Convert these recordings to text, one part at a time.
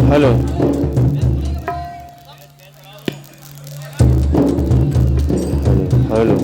Hello hello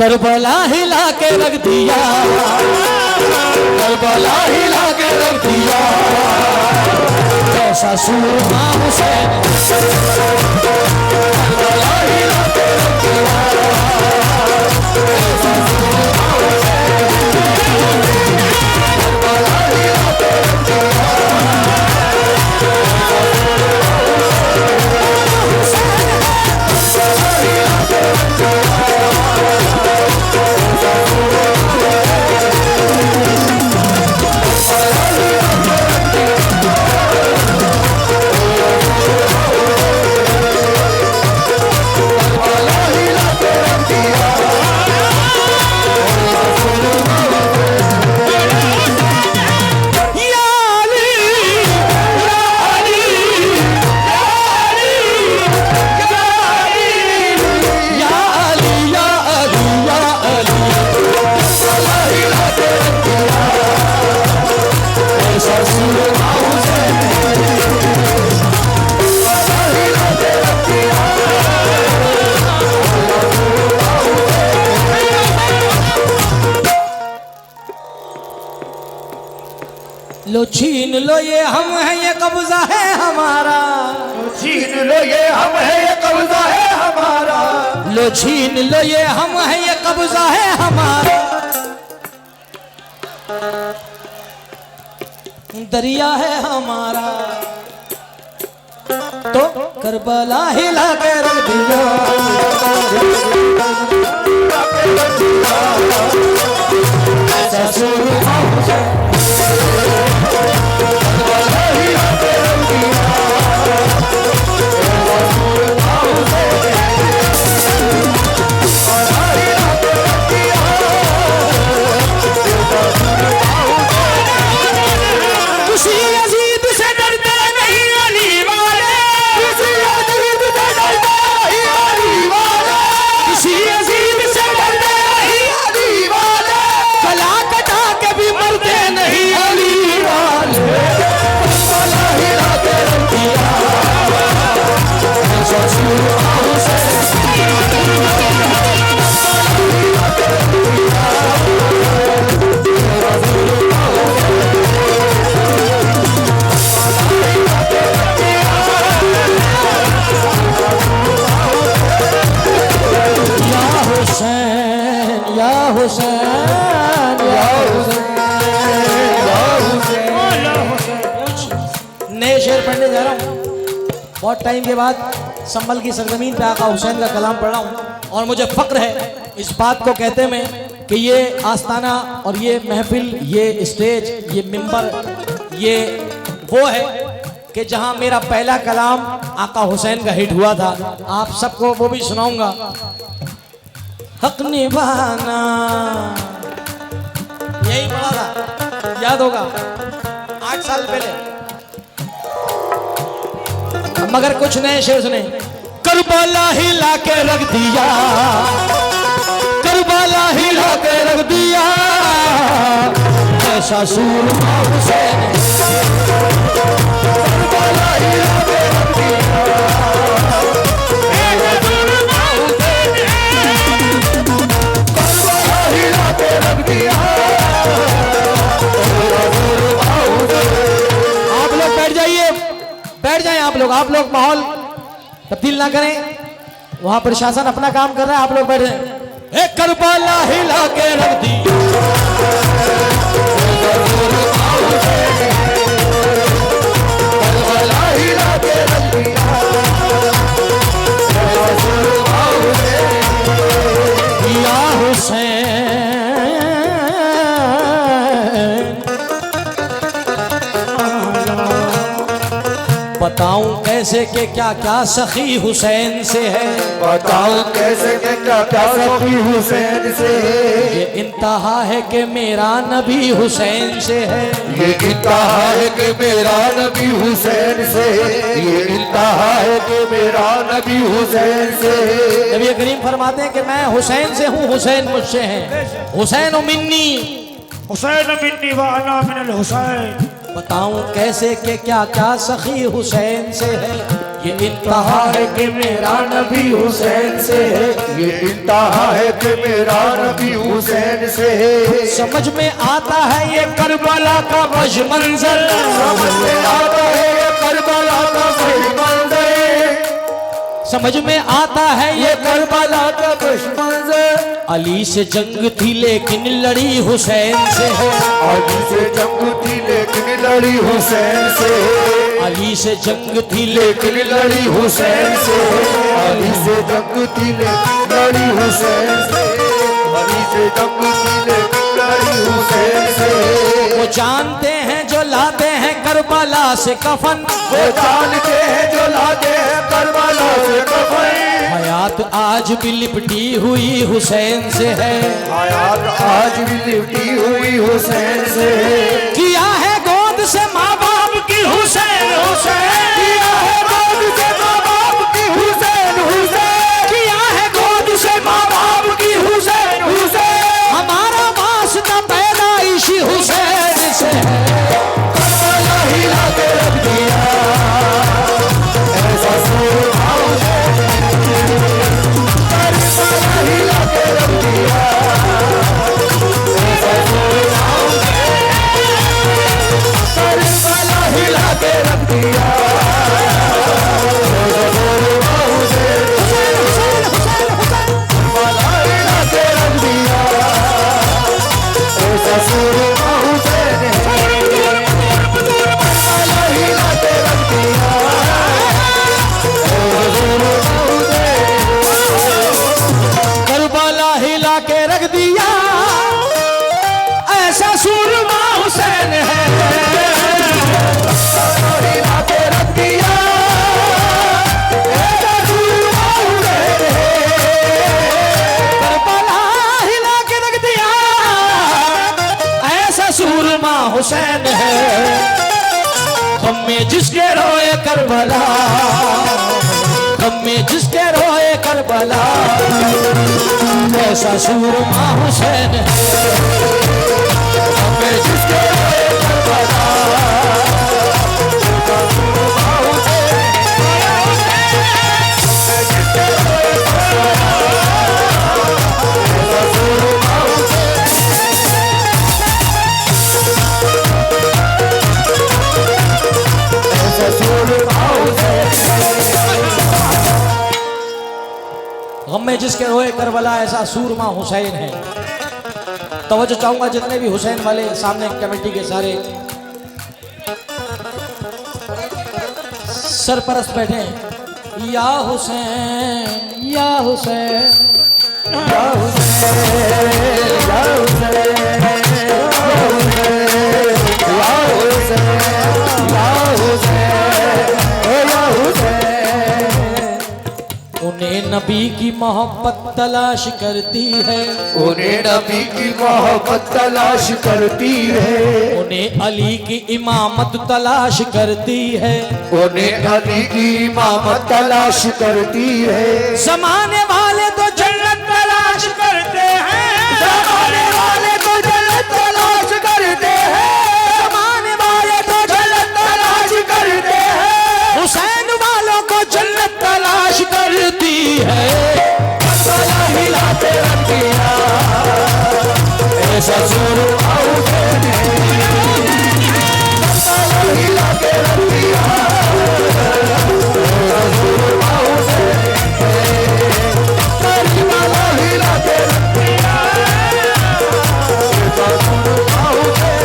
Karbala हिला के रख दिया, करबला हिला के रख दिया, ऐसा सूरमा हुसैन करबला हिला के रख दिया, ऐसा सूरमा हुसैन करबला हिला के रख दिया, लो छीन लो ये हम हैं ये कब्जा है हमारा, छीन लो ये हम है ये कब्जा है हमारा, लो छीन लो ये हम हैं ये कब्जा है हमारा, दरिया है हमारा, तो करबला हिला के रख दिया, ऐसा सूरमा हुसैन करबला हिला के रख दिया, ऐसा सूरमा हुसैन करबला हिला के रख दिया, पढ़ने जा रहा हूँ। बहुत टाइम के बाद संभल की सरजमीन पे आका हुसैन का कलाम पढ़ रहा हूँ और मुझे फक्र है इस बात को कहते में कि ये आस्ताना और ये महफिल, ये स्टेज, ये मिंबर, ये वो है कि जहाँ मेरा पहला कलाम आका हुसैन का हिट हुआ था। आप सबको वो भी सुनाऊंगा। हक निभाना, यही पढ़ा था, याद होगा 8 साल पहले। मगर कुछ नए शेर सुने। करबला हिला के रख दिया, करबला हिला के रख दिया, ऐसा सूरमा हुसैन, करबला हिला के रख दिया, ऐसा सूरमा हुसैन, करबला हिला के रख दिया। आप लोग बैठ जाइए, बैठ जाएं आप लोग माहौल तब्दील ना करें। वहां प्रशासन अपना काम कर रहा है, आप लोग बैठ जाएं। करबला हिला के रख दी, करबला हिला के रख दिया, या हुसैन। बताऊं कैसे कि क्या क्या सखी हुसैन से है, बताओ कैसे के क्या क्या सखी हुसैन से है। ये इंतहा है कि मेरा नबी हुसैन से है, ये इंतहा है कि मेरा नबी हुसैन से है। ये इंतहा है कि मेरा नबी हुसैन से है। नबी करीम फरमाते हैं कि मैं हुसैन से हूँ, हुसैन मुझसे है। हुसैन मिन्नी, हुसैन मिन्नी व अना मिनल हुसैन। बताऊं कैसे कि क्या क्या सखी हुसैन से है। ये इंतहा है कि मेरा नबी हुसैन से है, ये इंतहा है कि मेरा नबी हुसैन से है। समझ में आता है ये करबला का वश मंजर, समझ में आता है ये करबला का वश मंजर, समझ में आता है ये करबला का वश मंजर। अली से जंग थी लेकिन लड़ी हुसैन से है, अली से जंग थी लेकिन लड़ी हुसैन से, अली से जंग थी लेकिन लड़ी हुसैन से, अली से जंग थी लेकिन लड़ी हुसैन से, अली से जंग थी लेकिन लड़ी हुसैन से। वो जानते हैं जो लाते हैं करबला से कफन, वो जानते हैं जो लाते हैं करबला से कफन। हयात आज भी लिपटी हुई हुसैन से है, हयात आज भी लिपटी हुई हुसैन से। किया है गोद से माँ बाप की हुसैन, हुसैन किया है गोद से माँ बाप की हुसैन, हुसैन किया है गोद से माँ बाप की हुसैन, हुसैन। हमारा वास्ता पैदाइशी हुसैन से है। करबला हिला के रख दिया, ऐसा सूरमा हुसैन, करबला हिला के रख दिया, ऐसा सूरमा हुसैन, करबला हिला के रख दिया, ऐसा सूरमा हुसैन, करबला हिला के रख दिया, ऐसा सूरमा हुसैन, करबला हिला के रख दिया, ऐसा सूरमा हुसैन। करबला हिला के रख दिया, ऐसा सूरमा हुसैन है। हिला के रख दिया, ऐसा सूरमा हुसैन है। करबला हिला के रख दिया, ऐसा सूरमा हुसैन है। गम में जिसके रोए करबला, गम में जिसके रोए करबला, ऐसा सूरमा हुसैन है। हमें जिसके रोए करबला, ऐसा सूरमा हुसैन, हमें जिसके रोए करबला, ऐसा सूरमा हुसैन, ऐसा सूरमा हुसैन। गम में जिसके रोए करबला, ऐसा सूरमा हुसैन है। तवज्जो चाहूंगा जितने भी हुसैन वाले सामने कमेटी के सारे सरपरस्त बैठे हैं। या हुसैन या हुसैन या हुसैन या हुसैन या हुसैन या हुसैन या हुसैन। उन्हें नबी की मोहब्बत तलाश करती है, उन्हें नबी की मोहब्बत तलाश करती है, उन्हें अली की इमामत तलाश करती है, उन्हें अली की इमामत तलाश करती है। जमाने वाले तो जन्नत तलाश करते हैं, जमाने वाले तो जन्नत तलाश करते हैं, जमाने वाले तो जन्नत तलाश करते हैं। हुसैन वालों को जन्नत तलाश करती है। करबला हिलाते रखिया ऐसा जोर आओगे करबला हिलाते रखिया ऐसा जोर आओगे करबला हिलाते रखिया ऐसा जोर आओगे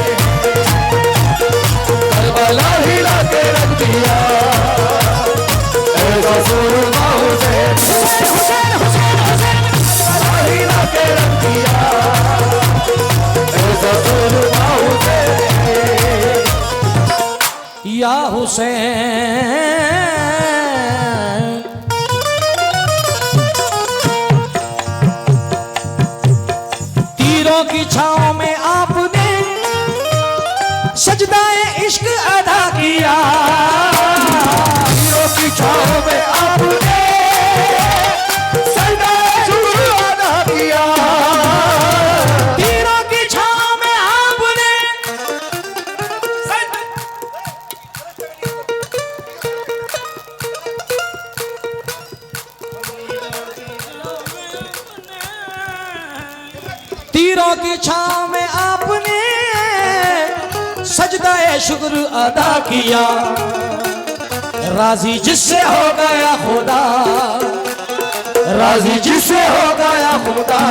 करबला हिलाते रखिया ऐसा जोर आओगे या हुसैन तीरों की छांव में आपने सजदाए इश्क अदा किया, तीरों की छांव में आपने सजदाए शुक्र अदा किया, तीरों की छांव में आपने तीरों की छांव में आपने सजदाए शुक्र अदा किया। राजी जिससे हो गया खुदा, राजी जिससे हो गया खुदा,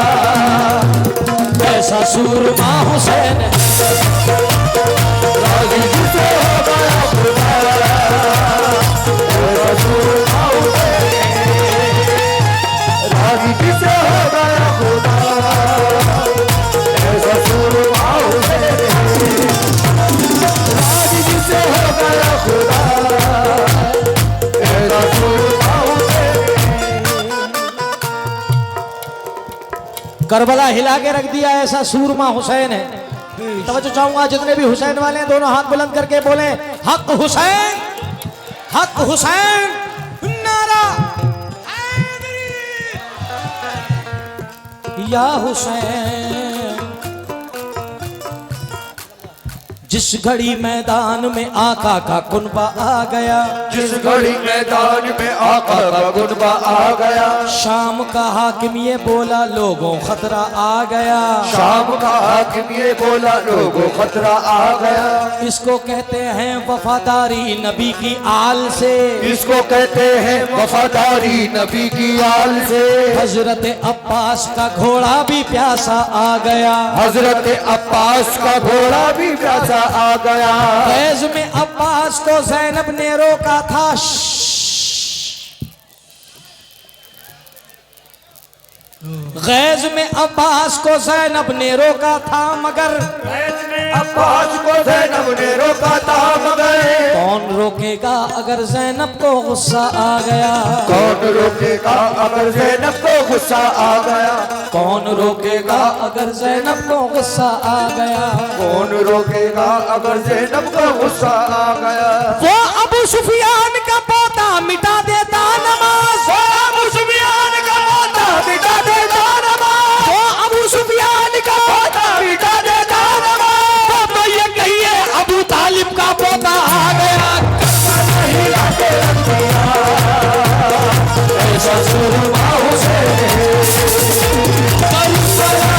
ऐसा सूरमा हुसैन है। राजी जिससे हो गया खुदा, ऐसा सुरमा हुसैन। राजी जिससे हो गया खुदा, ऐसा सुरमा हुसैन। राजी जिससे हो गया खुदा, ऐसा सुरमा हुसैन। करबला हिला के रख दिया, ऐसा सूरमा हुसैन है। तवज्जो चाहूंगा जितने भी हुसैन वाले हैं दोनों हाथ बुलंद करके बोले हक हुसैन, हक हुसैन, नारा हैदरी। या हुसैन जिस घड़ी मैदान में आका का कुनबा आ गया, जिस घड़ी मैदान में आका का कुनबा आ गया, शाम का हाकिम ये बोला लोगों खतरा आ गया, शाम का हाकिम ये बोला लोगों खतरा आ गया। इसको कहते हैं वफादारी नबी की आल से, इसको कहते हैं वफादारी नबी की आल से। हजरत अब्बास का घोड़ा भी प्यासा आ गया, हजरत अब्बास का घोड़ा भी प्यासा आ गया। फैज में अब्बास को ज़ैनब ने रोका था, गैज में अब्बास को ज़ैनब ने रोका था मगर, अब्बास को ज़ैनब ने रोका था मगर, कौन रोकेगा अगर ज़ैनब को गुस्सा आ गया, कौन रोकेगा अगर ज़ैनब को गुस्सा आ गया, कौन रोकेगा अगर ज़ैनब को गुस्सा आ गया, कौन रोकेगा अगर ज़ैनब को गुस्सा आ गया। वो अबू सुफियान का पोता मिटा देता नमाज, वो अबू सुफियान का पोता मिटा देता नमाज, वो अबू सुफियान का पोता मिटा देता नमाज। तो ये कहिए अबू तालिब का पोता आ गया, हिलाते रख दिया ऐसा सुरमा हुसैन,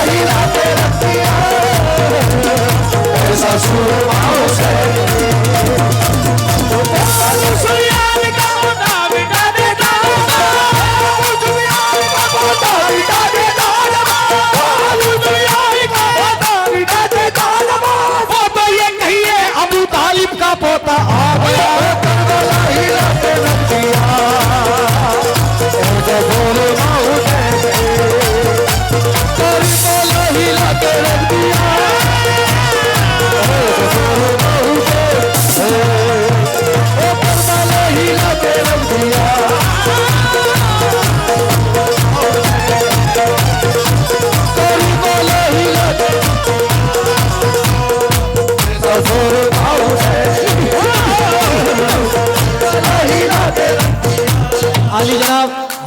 हिलाते रख दिया ऐसा सुरमा हुसैन। अबू सुफियान का पोता मिटा देता नमाज, अबू सुफियान का पोता मिटा देता नमाज, अबू सुफियान का पोता मिटा देता नमाज। तो ये कहिए अबू तालिब का पोता आ गया, करबला हिलाते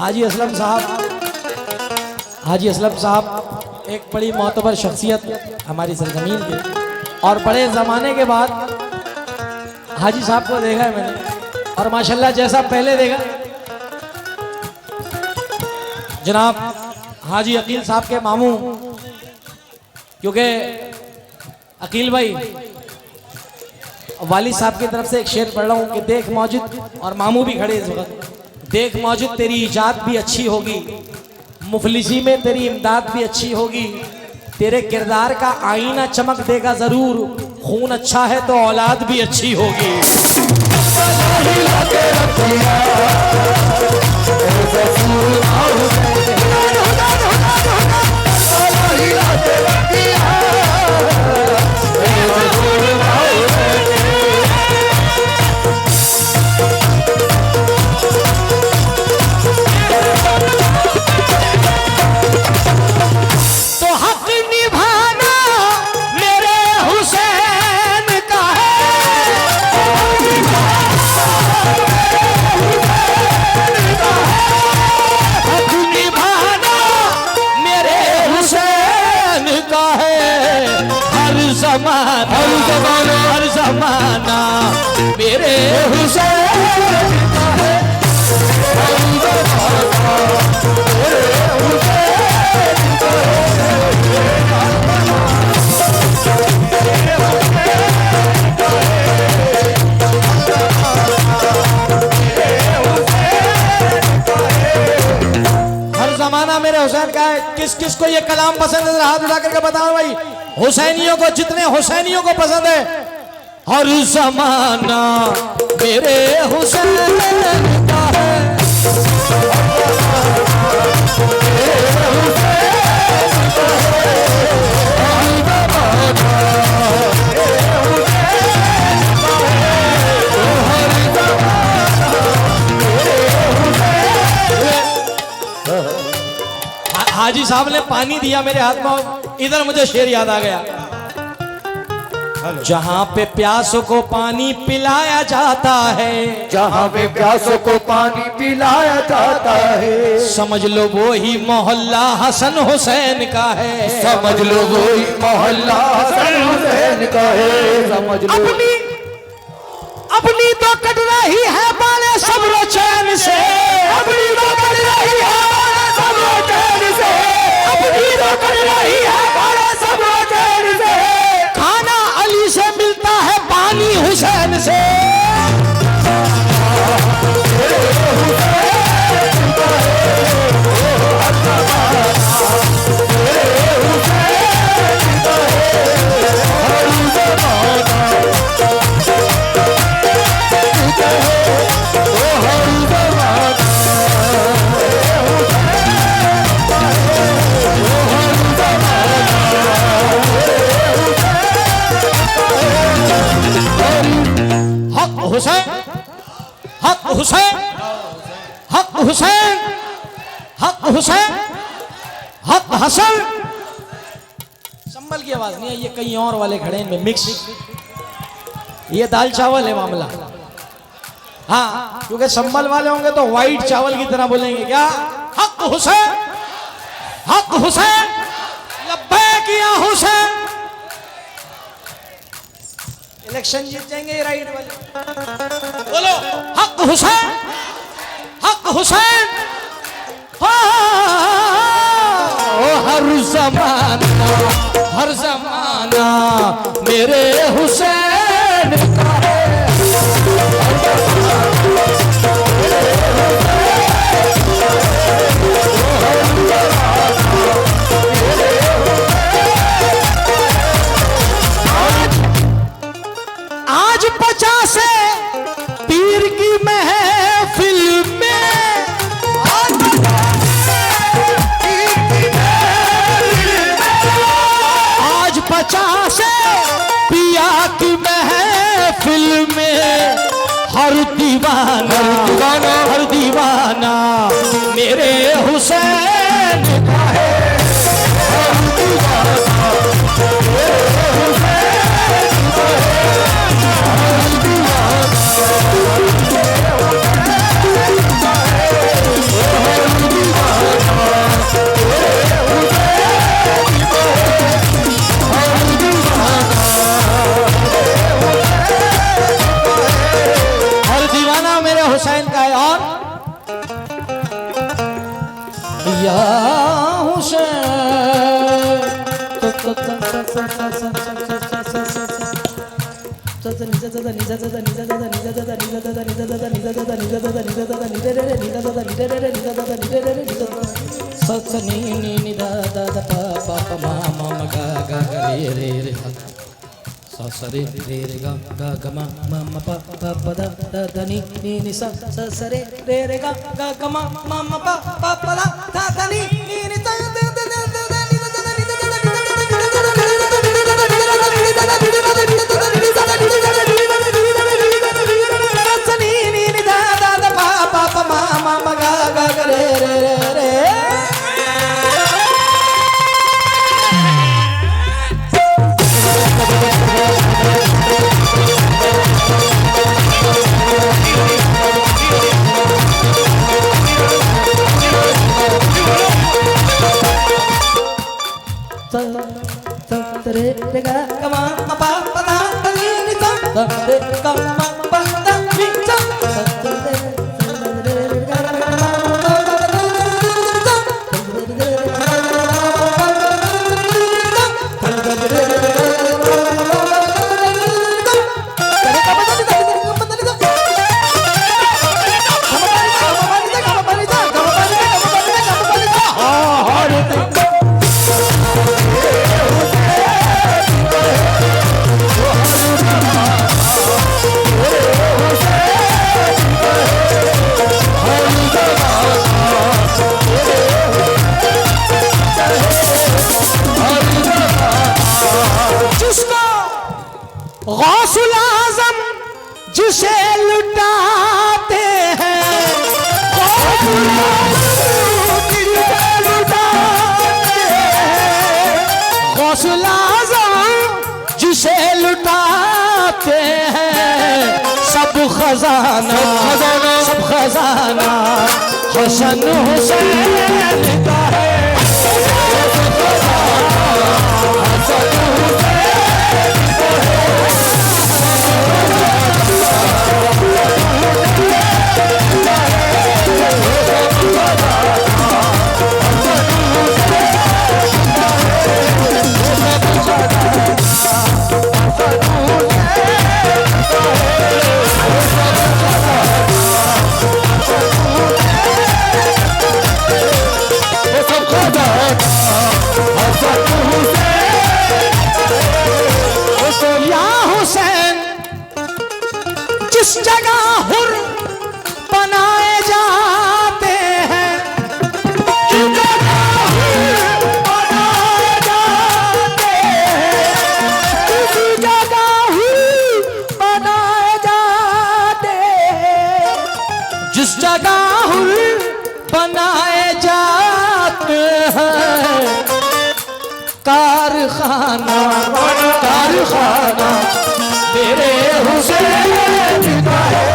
हाजी असलम साहब एक बड़ी मोतबर शख्सियत हमारी सरजमीन की, और बड़े ज़माने के बाद हाजी साहब को देखा है मैंने, और माशाल्लाह जैसा पहले देखा जनाब हाजी अकील साहब के मामू, क्योंकि अकील भाई वालिद साहब की तरफ से एक शेर पढ़ रहा हूँ कि देख मौजूद, और मामू भी खड़े इस वक्त, देख मौजूद तेरी इजाद भी अच्छी होगी, मुफलिसी में तेरी इमदाद भी अच्छी होगी, तेरे किरदार का आईना चमक देगा जरूर, खून अच्छा है तो औलाद भी अच्छी होगी। हर जमाना मेरे हुसैन का है, हर जमाना मेरे हुसैन का है, हर जमाना मेरे हुसैन का है। किस किस को ये कलाम पसंद है, हाथ उठा करके बताओ भाई। हुसैनियों को, जितने हुसैनियों को पसंद है, हर ज़माना मेरे हुसैन का है, हाजी साहब ने पानी दिया मेरे हाथ में, इधर मुझे शेर याद आ गया। जहाँ पे प्यासों को पानी पिलाया जाता है, जहाँ पे प्यासों को पानी पिलाया जाता है, समझ लो वो ही मोहल्ला हसन हुसैन का है, समझ लो वो ही मोहल्ला हसन हुसैन का है, समझ लो अपनी तो कट रही है बाले सब्र चैन से, अपनी तो कट रही है बाले सब्र चैन से, अपनी तो कट रही है बाले सब्र चैन से, खाना अली से मिलता है पानी हुसैन से, हुसैन हक हुसैन हक हुसैन हक हुसैन हक हसन। संभल की आवाज नहीं है, ये कहीं और वाले खड़े हैं इनमें मिक्स, ये दाल चावल है मामला। हाँ, क्योंकि संभल वाले होंगे तो व्हाइट चावल की तरह बोलेंगे क्या, हक हुसैन हक हुसैन लब्बैक या हुसैन। इलेक्शन जीत जाएंगे राइट वाले, बोलो हक हुसैन हक हुसैन। हर जमाना मेरे हुसैन का है, आज 50 पीर की महफिल में, आज 50 पिया की महफिल में, हर दीवाना हर दीवाना मेरे हुसैन का है, हर दीवाना मेरे हुसैन का है, हर दीवाना मेरे हुसैन का है, हर या हुसैन सरे रे रे गा गा ग म म म प प प द द ध नि नि नि स स स रे रे रे गा गा ग म म म प प प द ध ध नि नि नि स the the the the the नि द द नि द द नि द रे रे गा ग म म प प द ध नि नि स द रे ग म प द नि स द रे रे रे गा ग म प द गौसुल आज़म जिसे लुटाते हैं गौसुल आज़म जिसे लुटाते हैं सब खजाना हसन हुसैन का है जिस जगह हुर बनाए जाते हैं जिस जगह हुर बनाए जाते हैं जिस जगह हुर बनाए जाते हैं जिस जगह हुर बनाए जाते हैं कारखाना मेरे हुसैन का है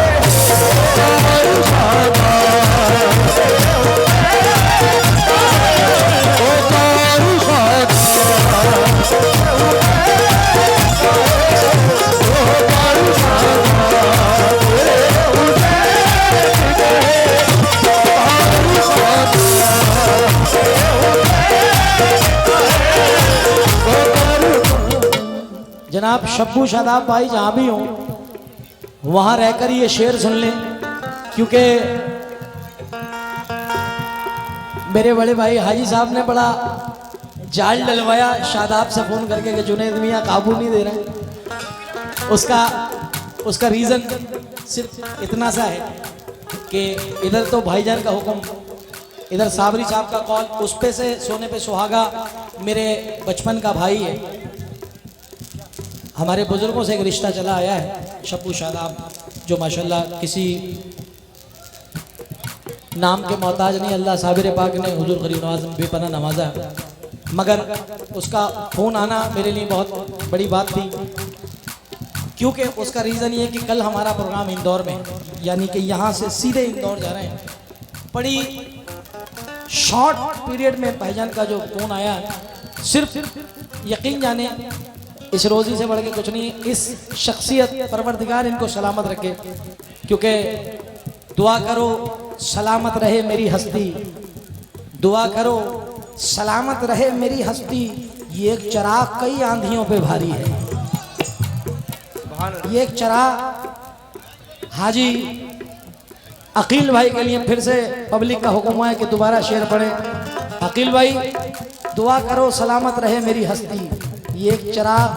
जनाब शब्बू शादाब भाई जहाँ भी हों वहाँ रहकर ये शेर सुन लें, क्योंकि मेरे बड़े भाई हाजी साहब ने बड़ा जाल डलवाया शादाब से फ़ोन करके कि जुनैद मियाँ काबू नहीं दे रहे। उसका रीज़न सिर्फ इतना सा है कि इधर तो भाईजान का हुक्म, इधर साबरी साहब का कॉल, उस पे से सोने पे सुहागा मेरे बचपन का भाई है। हमारे बुजुर्गों से एक रिश्ता चला आया है शब्बू शादाब, जो माशाल्लाह किसी नाम के मोहताज नहीं, अल्लाह साबिर पाक ने हुजूर गरीब नवाज में बेपनाह नवाजा, मगर उसका फ़ोन आना मेरे लिए बहुत बड़ी बात थी, क्योंकि उसका रीज़न ये कि कल हमारा प्रोग्राम इंदौर में, यानी कि यहाँ से सीधे इंदौर जा रहे हैं। बड़ी शॉर्ट पीरियड में भाईजान का जो फ़ोन आया, सिर्फ यकीन जाने इस रोज़ी से बढ़ के कुछ नहीं, इस शख्सियत परवरदिगार इनको सलामत रखे, क्योंकि दुआ करो सलामत रहे मेरी हस्ती, दुआ करो सलामत रहे मेरी हस्ती, ये एक चिराग कई आंधियों पे भारी है। ये एक चिराग हाजी अकील भाई के लिए फिर से पब्लिक का हुक्म है कि दोबारा शेर पढ़े। अकील भाई दुआ करो सलामत रहे मेरी हस्ती, ये एक चिराग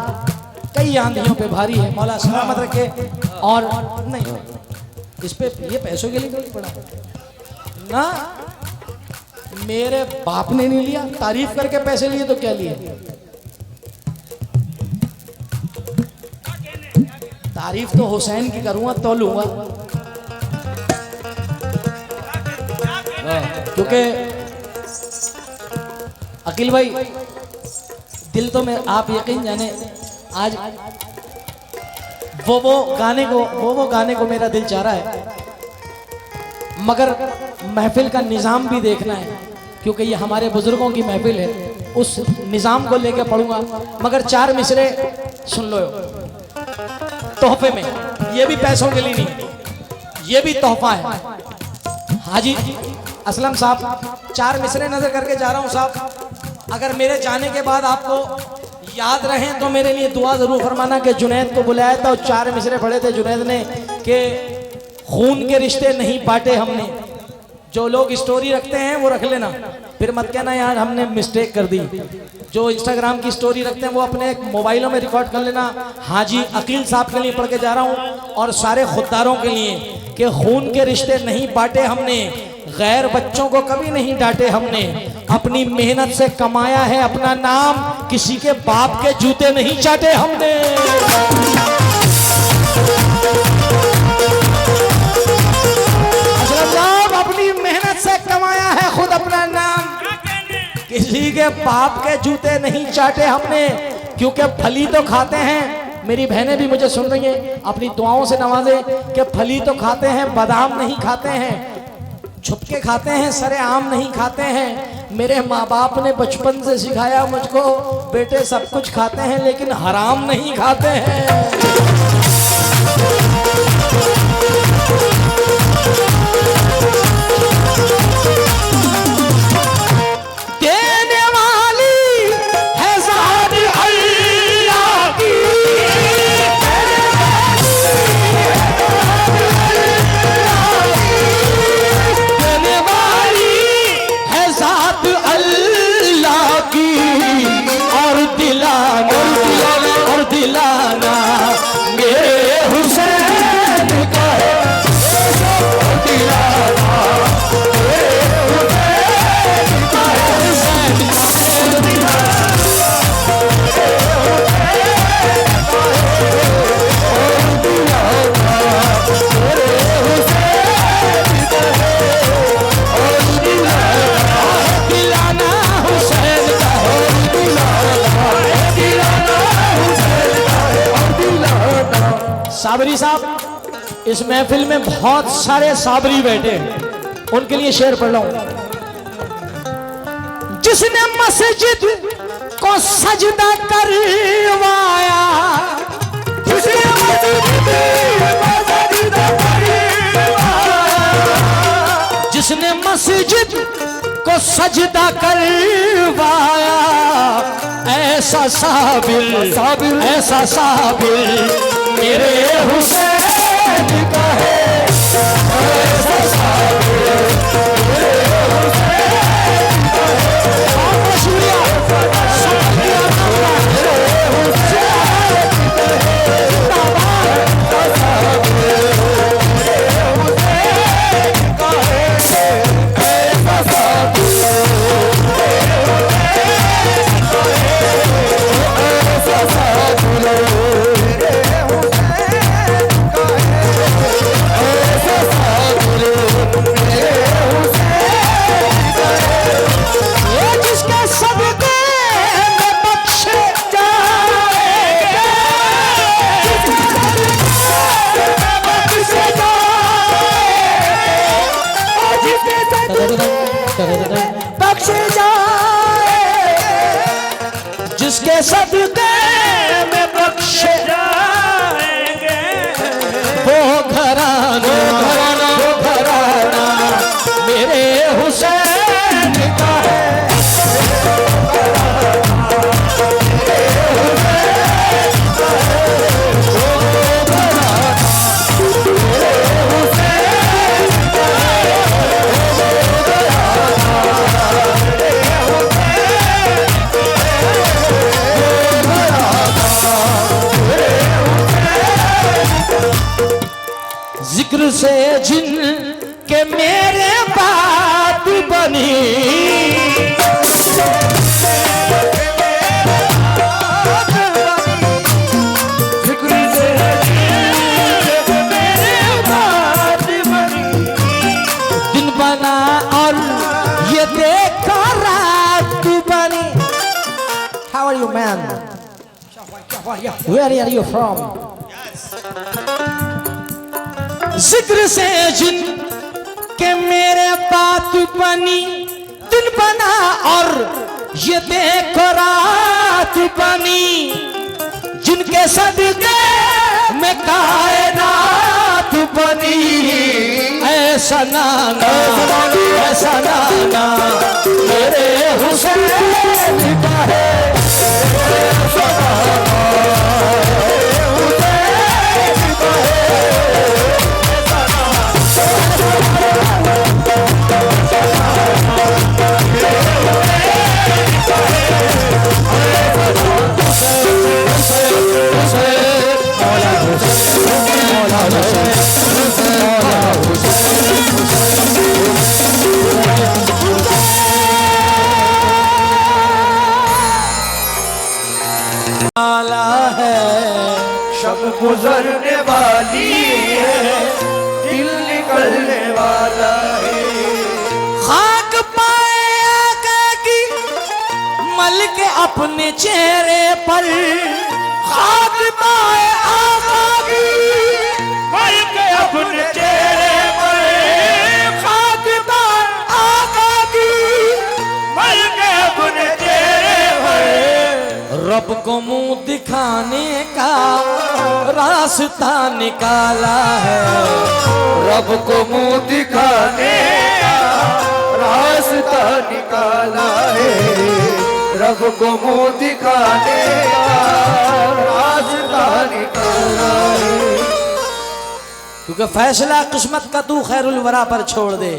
कई आंधियों पे भारी है। मौला सलामत रखे। और नहीं इस पे ये पैसों के लिए नहीं पड़ा ना, मेरे बाप ने नहीं लिया, तारीफ करके पैसे लिए तो क्या लिए? तारीफ तो हुसैन की करूंगा तो लूंगा, क्योंकि अकील भाई दिल तो मैं आप यकीन जाने आज वो गाने को मेरा दिल चाह रहा है, मगर महफिल का निज़ाम भी देखना है, क्योंकि ये हमारे बुजुर्गों की महफिल है, उस निज़ाम को लेकर पढ़ूंगा। मगर 4 मिसरे सुन लो तोहफे में, ये भी पैसों के लिए नहीं, ये भी तोहफा है। हाजी असलम साहब 4 मिसरे नजर करके जा रहा हूँ साहब, अगर मेरे जाने के बाद आपको याद रहें तो मेरे लिए दुआ जरूर फरमाना कि जुनैद को बुलाया था और 4 मिसरे पढ़े थे जुनैद ने कि खून के रिश्ते नहीं बांटे हमने। जो लोग स्टोरी रखते हैं वो रख लेना, फिर मत कहना यार हमने मिस्टेक कर दी। जो इंस्टाग्राम की स्टोरी रखते हैं वो अपने मोबाइलों में रिकॉर्ड कर लेना। हाजी अकील साहब के लिए पढ़ के जा रहा हूँ और सारे खुददारों के लिए कि खून के रिश्ते नहीं बांटे हमने, गैर बच्चों को कभी नहीं डांटे हमने, अपनी मेहनत से कमाया है अपना नाम, किसी के बाप के जूते नहीं चाटे हमने। अपनी मेहनत से कमाया है खुद अपना नाम, किसी के बाप के जूते नहीं चाटे हमने, क्योंकि फली तो खाते हैं। मेरी बहनें भी मुझे सुन रही हैं, अपनी दुआओं से नवाजे कि फली तो खाते हैं, बादाम नहीं खाते हैं, छुपके खाते हैं, सरे आम नहीं खाते हैं। मेरे माँ बाप ने बचपन से सिखाया मुझको, बेटे सब कुछ खाते हैं लेकिन हराम नहीं खाते हैं। देने वाली है ज़ात अल्लाह की, देने वाली है ज़ात अल्लाह की, और दिलाना मेरे हुसैन का है। साबरी साहब इस महफिल में बहुत सारे साबरी बैठे हैं, उनके लिए शेर पढ़ रहा हूं। जिसने मस्जिद को सजदा करवाया, जिसने मस्जिद को सजदा करवाया, ऐसा साबिर ऐसा साबिर मेरे हुसैन का है। ऐसा साबिर मेरे हुसैन का है। बहुत शुक्रिया मेरे हुसैन का है। ऐसा साबिर मेरे हुसैन का है। ऐसा साबिर ऐसा साबिर बख्शे जाए, जिसके सदके में बख्शे जाएंगे, वो घराना मेरे हुसैन का जिक्र से जिन के मेरे बात बनी, जिक्र से मेरे बात बनी, दिन बना और ये देखो रात बनी। How are you, man? Where are you from? जिक्र से जिन के मेरे बात बनी, दिन बना और ये देखो रात बनी, जिनके सदके में कायनात बनी। ऐसा नाना ऐसा नाना मेरे हुसैन का है, ऐसा नाना हुसैन का है। शब गुजरने वाली है, दिल निकलने वाला है। खाक पाए आका की मल के अपने चेहरे पर, खाक पाए आका की मल के अपने चेहरे पर, खाक पाए आका की मल के अपने चेहरे पर। रब को मुंह दिखाने का रास्ता निकाला है, रब को मुंह दिखाने का रास्ता निकाला है, रब को मुंह दिखाने का रास्ता निकाला है। क्योंकि फैसला किस्मत का तू खैरुल वरा पर छोड़ दे।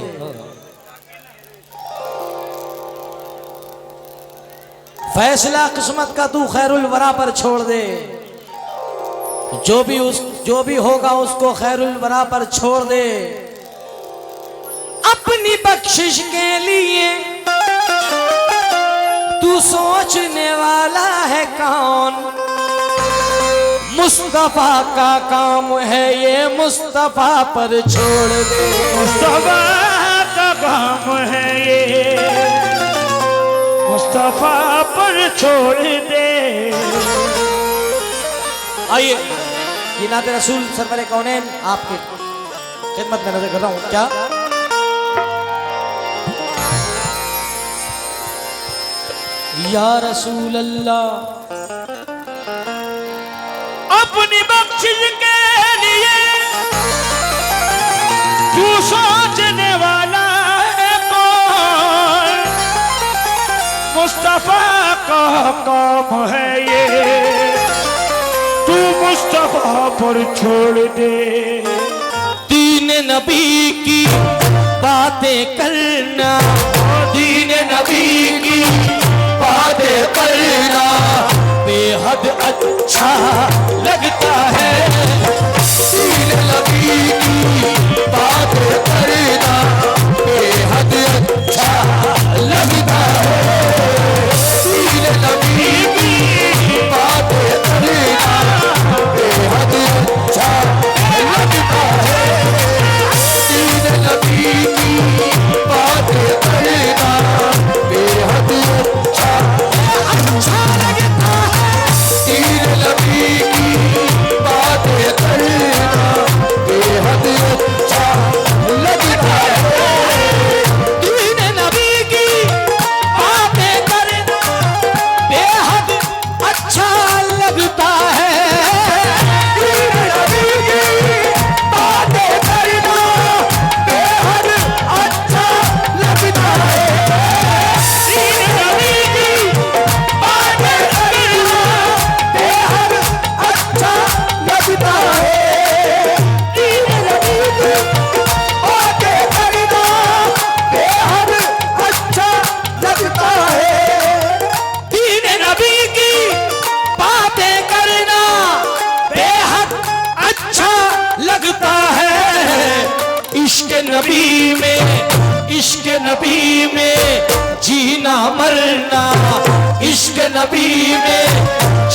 फैसला किस्मत का तू खैरुल वरा पर छोड़ दे। जो भी होगा उसको खैरुल वरा पर छोड़ दे। अपनी बख्शिश के लिए तू सोचने वाला है कौन? मुस्तफा का काम है ये, मुस्तफा पर छोड़ दे। मुस्तफा का काम है ये, मुस्तफा पर छोड़ दे। आइए, ये नाते रसूल सरवरे कौनैन आपके खिदमत में नजर कर रहा हूं। क्या या रसूल अल्लाह, अपनी बख्शिश के लिए तू सोचने वाला है कौन? मुस्तफा का काम है ये, तू मुस्तफा पर छोड़ दे। दीन नबी की बातें करना, दीन नबी की बातें करना बेहद अच्छा लगता है। दीन नबी की बातें करना बेहद अच्छा लगता है। दीन नबी की बातें करना बेहद अच्छा लगता है। दीन नबी की बातें करना बेहद अच्छा लगता है। दीन नबी की इश्क नबी में जीना मरना, इश्क नबी में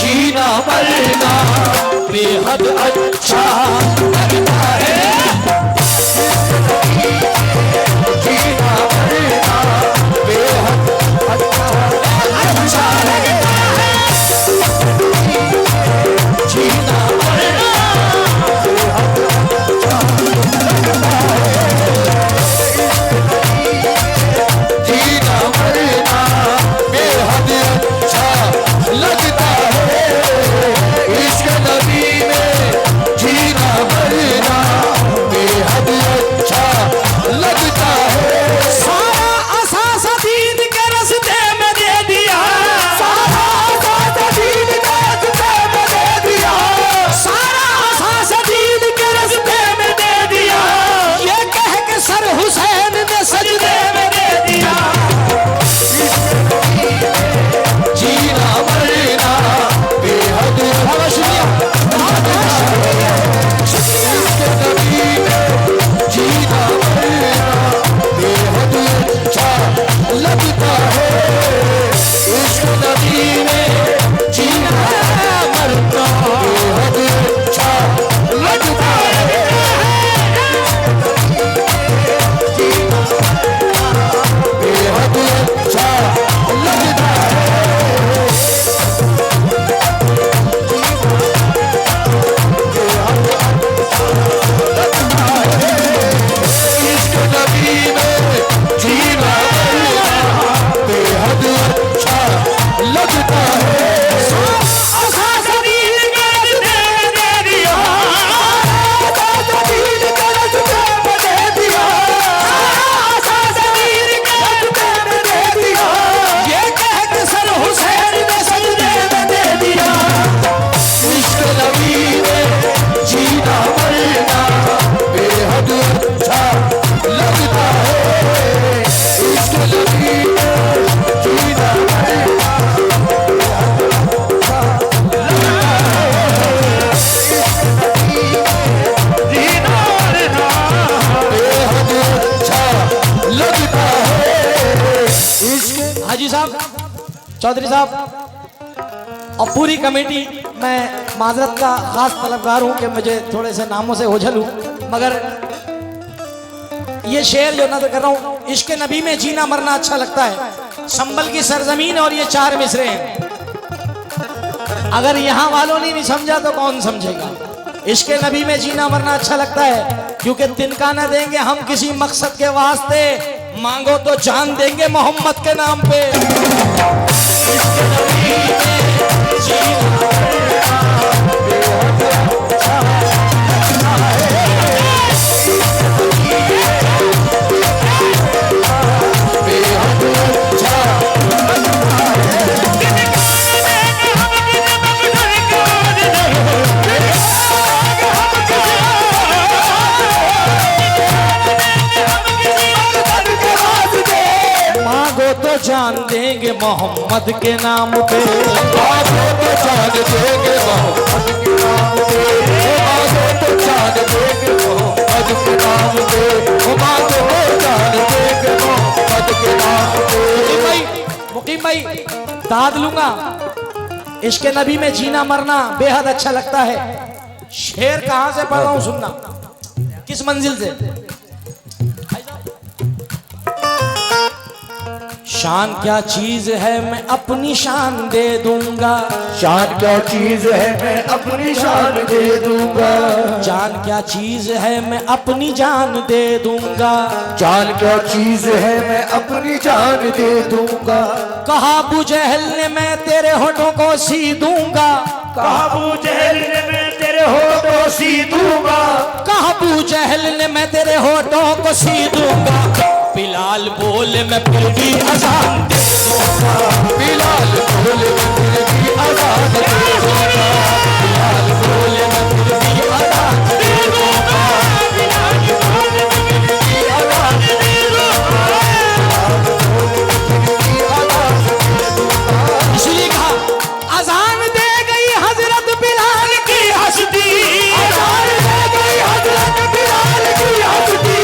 जीना मरना बेहद अच्छा लगता है। जीना मरना बेहद अच्छा लगता है। जीना मरना जीना मरना बेहद अच्छा लगता है। इश्क नबी में जीना मरना बेहद अच्छा लगता है। सारा असास दीन के रस्ते में दे दिया, सारा असास दीन के रस्ते में दे दिया, सारा असास दीन के रस्ते में दे दिया। ये कह के सर हुसैन ने सजदे में दे दिया। जीना मरना बेहद शुक्रिया, इश्क नबी में जीना मरना बेहद अच्छा लगता है। इश्क नबी में जीना मरना बेहद अच्छा लगता है। बेहद अच्छा लगता है। इश्क नबी में जीना मरना बेहद अच्छा लगता है। इश्क नबी में जीना मरना बेहद अच्छा लगता है। इश्क नबी में जीना मरना बेहद अच्छा लगता है। हाजी साहब, चौधरी साहब और पूरी कमेटी, मैं माजरत का खास तलबगार हूं कि मुझे थोड़े से नामों से ओझल हूं, मगर ये शेर जो नज़र कर रहा हूं, इश्क नबी में जीना मरना अच्छा लगता है, संभल की सरजमीन और ये 4 मिसरे हैं। अगर यहां वालों ने नहीं समझा तो कौन समझेगा। इश्क नबी में जीना मरना अच्छा लगता है क्योंकि तिनका न देंगे हम किसी मकसद के वास्ते, मांगो तो जान देंगे मोहम्मद के नाम पे। इश्क नबी में जीना मरना बेहद अच्छा लगता है। बेहद अच्छा मांगो तो जान देंगे मोहम्मद के नाम पे, मांगो तो जान देंगे मोहम्मद के नाम पे, मांगो तो जान देंगे मोहम्मद के नाम पे, मांगो तो जान देंगे मोहम्मद के नाम पे। मुकीम भाई दाद लूंगा। इश्क नबी में जीना मरना बेहद अच्छा लगता है। शेर कहां से पढ़ रहा हूं सुनना, किस मंजिल से। शान क्या चीज है मैं अपनी शान दे दूंगा, शान क्या चीज है मैं अपनी शान दे दूंगा, जान क्या चीज है मैं अपनी जान दे दूंगा, जान क्या चीज है मैं अपनी जान दे दूंगा। कहा अबू जहल ने मैं तेरे होठों को सी दूंगा, कहा अबू जहल ने मैं तेरे होठों सी दूंगा, कहा अबू जहल ने मैं तेरे होठों को सी दूंगा। बिलाल बोले मैं फिर भी अज़ान दे दूंगा, बिलाल बोले मैं फिर भी अज़ान दे दूंगा, बिलाल बोले मैं फिर भी अज़ान दे दूंगा, बिलाल बोले मैं फिर भी अज़ान दे दूंगा। इसलिए कहा अज़ान दे गई हजरत बिलाल की हस्ती, अज़ान दे गई हजरत बिलाल की हस्ती,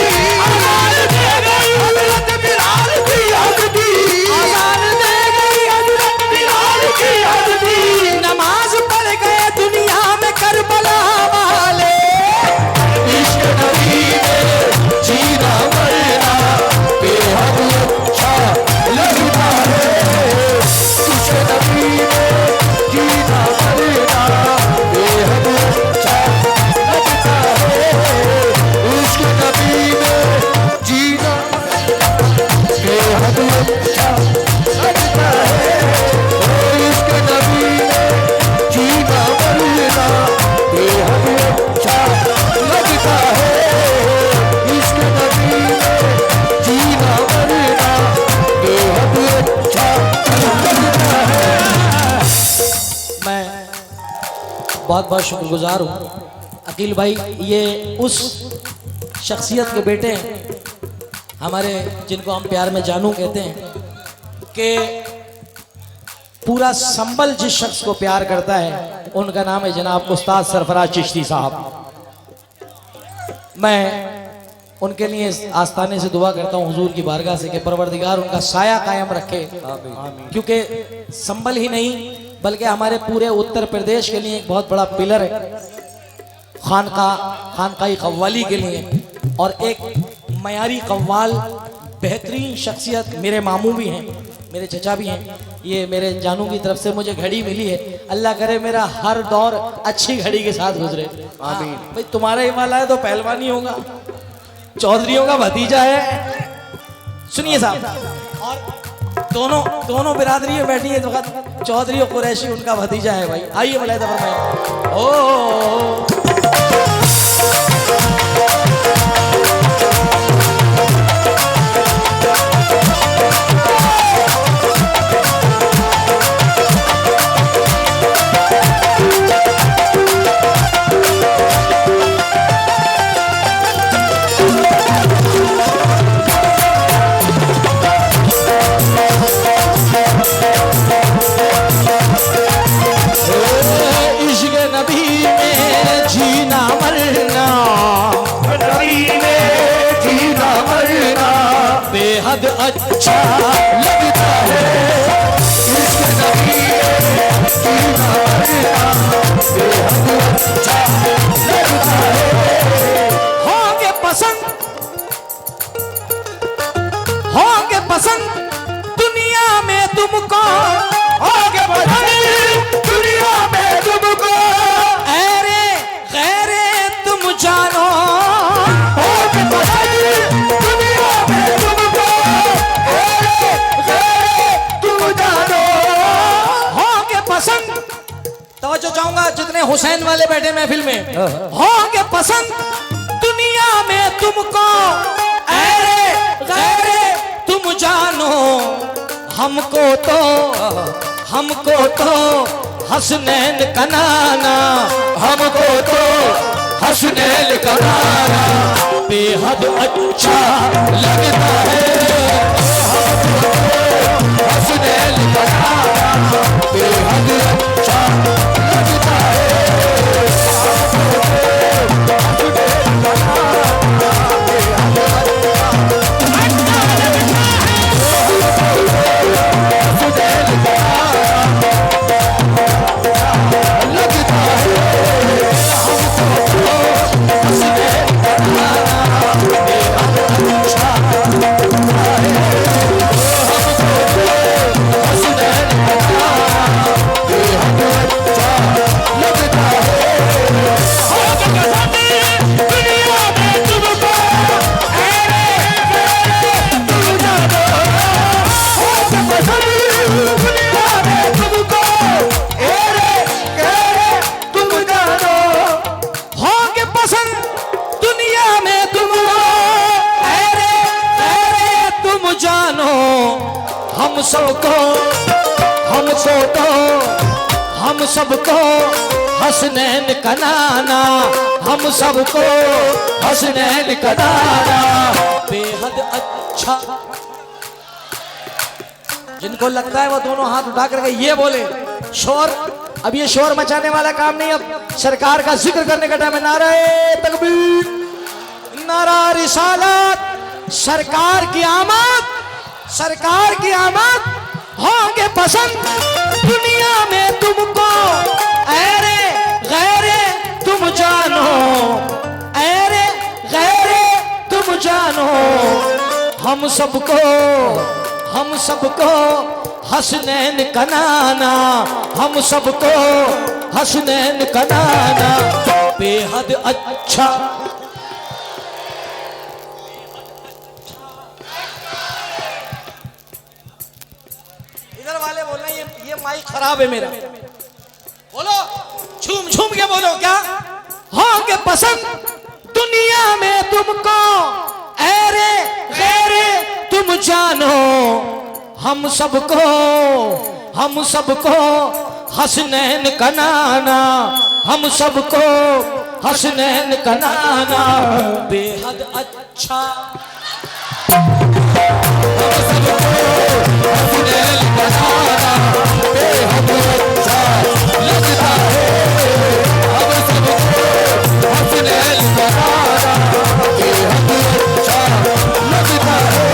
बहुत बहुत शुक्रगुजार हूँ। अकील भाई ये उस शख्सियत के बेटे हैं हमारे, जिनको हम प्यार में जानू कहते हैं, कि पूरा संबल जिस शख्स को प्यार करता है उनका नाम है जनाब उस्ताद सरफराज चिश्ती साहब। मैं उनके लिए आस्थाने से दुआ करता हूँ हुजूर की बारगाह से कि परवरदिगार उनका साया कायम रखे, क्योंकि संबल ही नहीं बल्कि हमारे पूरे उत्तर प्रदेश के लिए एक बहुत बड़ा पिलर है खानकाई कव्वाली के लिए, और एक मयारी कव्वाल बेहतरीन शख्सियत मेरे मामू भी हैं, मेरे चचा भी हैं। ये मेरे जानू की तरफ से मुझे घड़ी मिली है, अल्लाह करे मेरा हर दौर अच्छी घड़ी के साथ गुजरे। आमीन। भाई तुम्हारा ही वाला है तो पहलवानी होगा, चौधरियों का भतीजा है। सुनिए साहब, और दोनों बिरादरी में बैठी है तो चौधरी और कुरैशी उनका भतीजा है भाई। आइए मलैदा फरमाइए। ओ बेहद अच्छा लगता है इश्क नबी बेहद अच्छा लगता है। होंगे पसंद दुनिया में तुमको, होंगे पसंद दुनिया में तुमको, ऐरे गैरे तुम जानो, होंगे पसंद दुनिया में तुमको, ऐरे गैरे तुम जानो, होंगे पसंद। तवज्जो चाहूंगा जितने हुसैन वाले बैठे महफिल में, होंगे पसंद दुनिया में तुमको, ऐरे गैरे तुम जानो, हमको तो हसनैन का नाना, हमको तो हसनैन का नाना बेहद अच्छा लगता है, हमको तो हसनैन का नाना बेहद अच्छा लगता है। हम सबको हसनैन का नाना, हम सबको हसनैन का नाना बेहद अच्छा। जिनको लगता है वो दोनों हाथ उठा करके ये बोले शोर। अब ये शोर मचाने वाला काम नहीं, अब सरकार का जिक्र करने का टाइम है। नारे तकबीर, नारा रिसालत, सरकार की आमद, होंगे पसंद दुनिया में तुमको, ऐरे गैरे तुम जानो, ऐरे गैरे तुम जानो, हम सबको हसनैन का नाना, हम सबको हसनैन का नाना बेहद अच्छा। वाले बोलना ये माइक खराब है मेरा, बोलो झूम के बोलो। क्या होंगे पसंद दुनिया में तुमको, ऐरे गैरे तुम जानो, हम सबको हसनैन का नाना, हम सबको हसनैन का नाना बेहद अच्छा। हम सबको हसनैन का नाना बेहद अच्छा लगता है। हम सबको हसनैन का नाना बेहद अच्छा लगता है।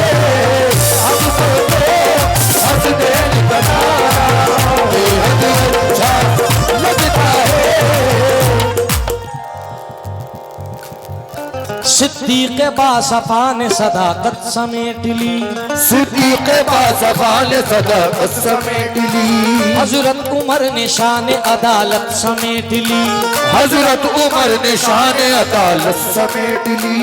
हम सबको हसनैन का नाना बेहद अच्छा लगता है। सिद्दीक़ बासफ़ा ने सदाकत समेट ली, सिद्दीक़ बासफ़ा ने सदाकत समेट ली। हज़रत उमर ने शान अदालत समेट ली, हज़रत उमर ने शान अदालत समेट ली।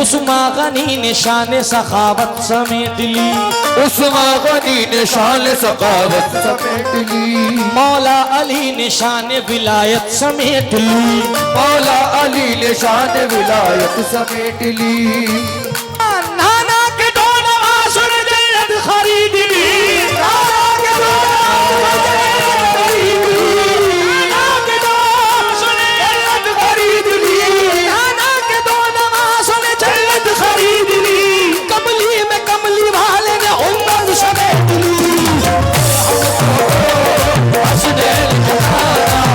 उस्मान गनी ने शान सखावत समेट ली, उस्मान गनी ने शान सखावत समेट ली। मौला अली ने शान विलायत समेट ली, मौला अली ने शान विलायत समेट ली। नाना के दो नवाज़ों ने जन्नत खरीद ली, नाना के दो नवाज़ों ने जन्नत खरीद ली, नाना के दो नवाज़ों ने जन्नत खरीद ली। कमली में कमली वाले ने उम्र समेट ली। हसनैन का नाना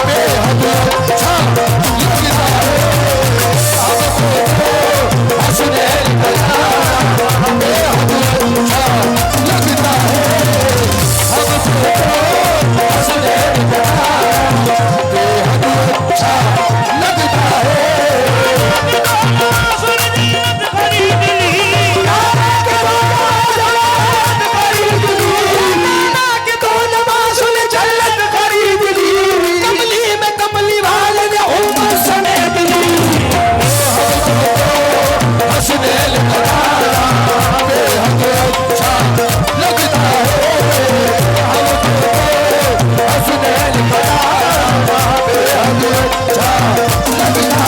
बेहद अच्छा लगता है। हसनैन का नाना बेहद अच्छा लगता है। हमको हसनैन का नाना बेहद अच्छा लगता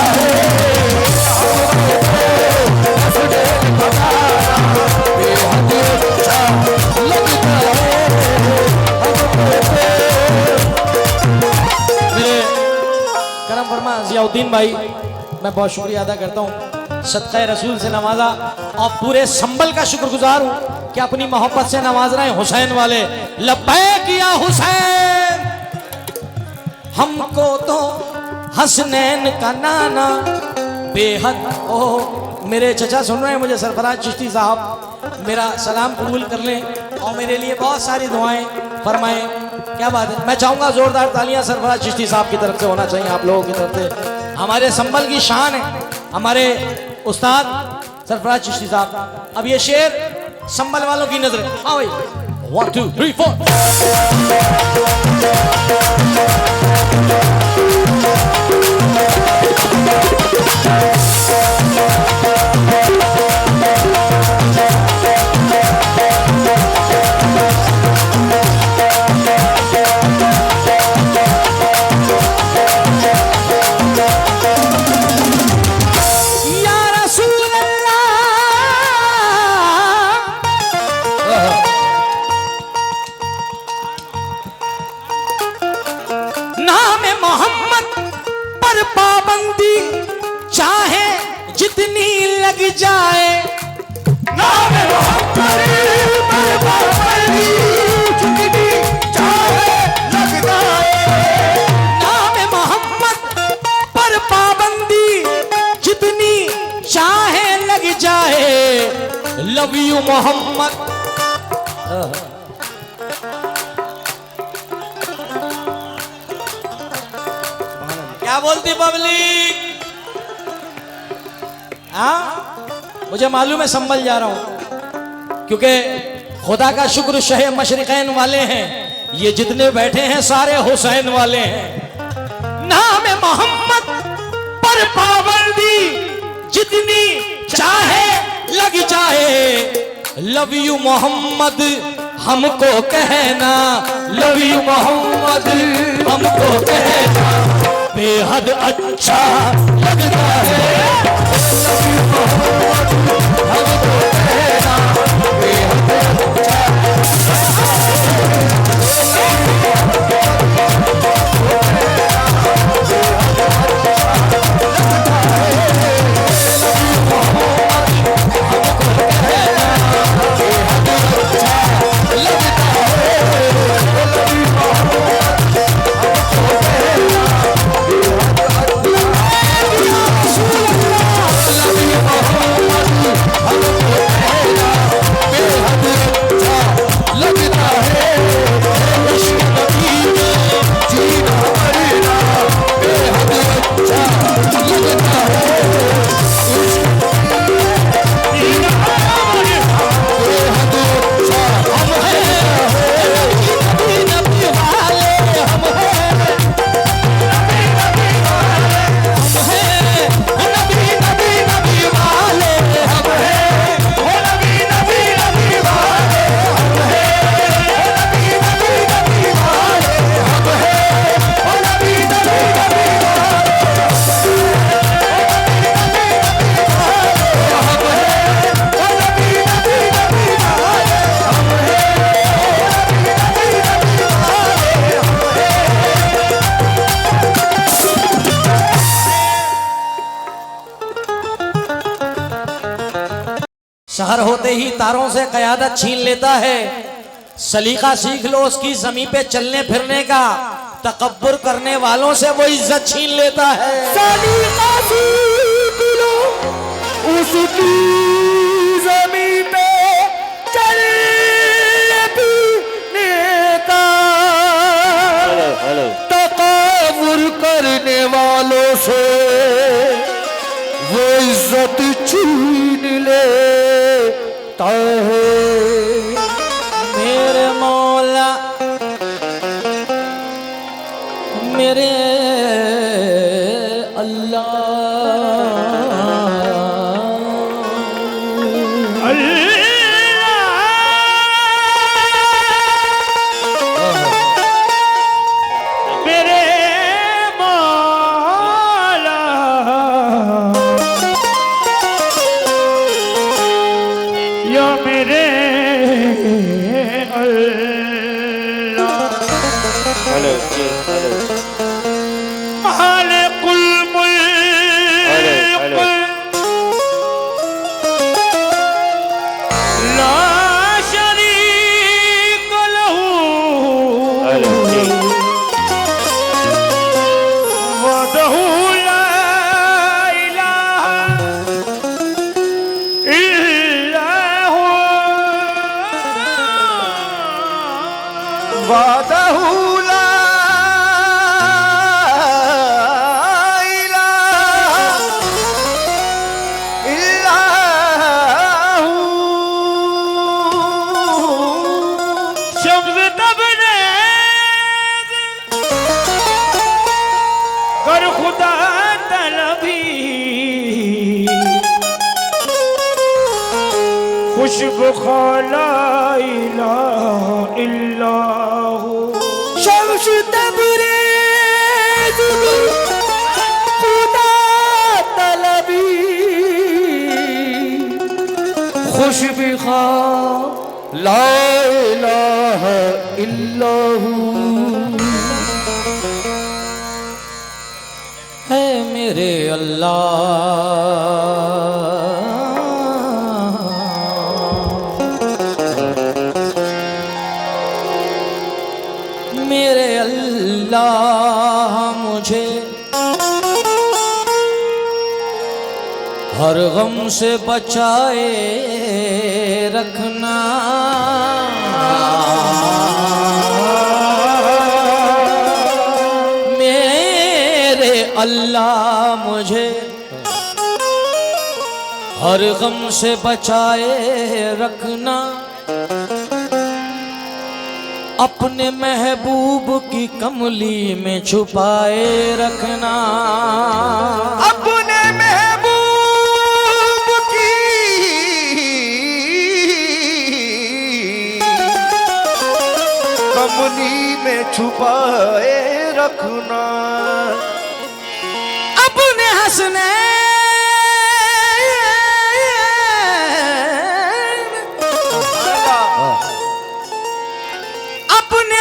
है। जियाउद्दीन भाई, मैं बहुत शुक्रिया अदा करता हूँ, सदक़े रसूल से नवाजा और पूरे संबल का शुक्रगुजार हूँ कि अपनी मोहब्बत से नवाज रहे हैं हुसैन वाले। लब्बैक या हुसैन, हमको तो हसनैन का नाना बेहद। ओ मेरे चचा सुन रहे हैं मुझे, सरफराज चिश्ती साहब मेरा सलाम कबूल कर लें और मेरे लिए बहुत सारी दुआएं फरमाएं। क्या बात है, मैं चाहूँगा जोरदार तालियां सरफराज चिश्ती साहब की तरफ से होना चाहिए, आप लोगों की तरफ से। हमारे संबल की शान है हमारे उस्ताद सरफराज चिश्ती साहब। अब ये शेर संबल वालों की नजर। हाँ भाई, 1 2 3 जाए। नाम मोहम्मद पर पाबंदी जितनी चाहे लग जाए। नाम मोहम्मद पर पाबंदी जितनी चाहे लग जाए। Love you Mohammad. क्या बोलती पब्लिक? हाँ, मुझे मालूम है संभल जा रहा हूं, क्योंकि खुदा का शुक्र शहे मशरिकैन वाले हैं, ये जितने बैठे हैं सारे हुसैन वाले हैं। नाम मोहम्मद पर पाबंदी जितनी चाहे लग जाए। लव यू मोहम्मद हमको कहना, लव यू मोहम्मद हमको कहना बेहद अच्छा लगता है। लव यू मोहम्मद हमको कहना बेहद अच्छा। शहर होते ही तारों से कयादत छीन लेता है। सलीका सीख लो उसकी जमीन पे चलने फिरने का, तकब्बुर करने वालों से वो इज्जत छीन लेता है। सलीका सीख लो उसकी जमीन पे चलने फिरने का, तकब्बुर करने वालों से वो इज्जत छीन लेता है। मेरे मौला मेरे खुशबू खाला इलाहा इल्लाहु शम्स तबरेज खुदा तलबी खुशबू खाला इलाहा इल्लाहु है मेरे अल्लाह। मेरे अल्लाह मुझे हर गम से बचाए रखना, मेरे अल्लाह मुझे हर गम से बचाए रखना, अपने महबूब की कमली में छुपाए रखना, अपने महबूब की कमली में छुपाए रखना, अपने हंसने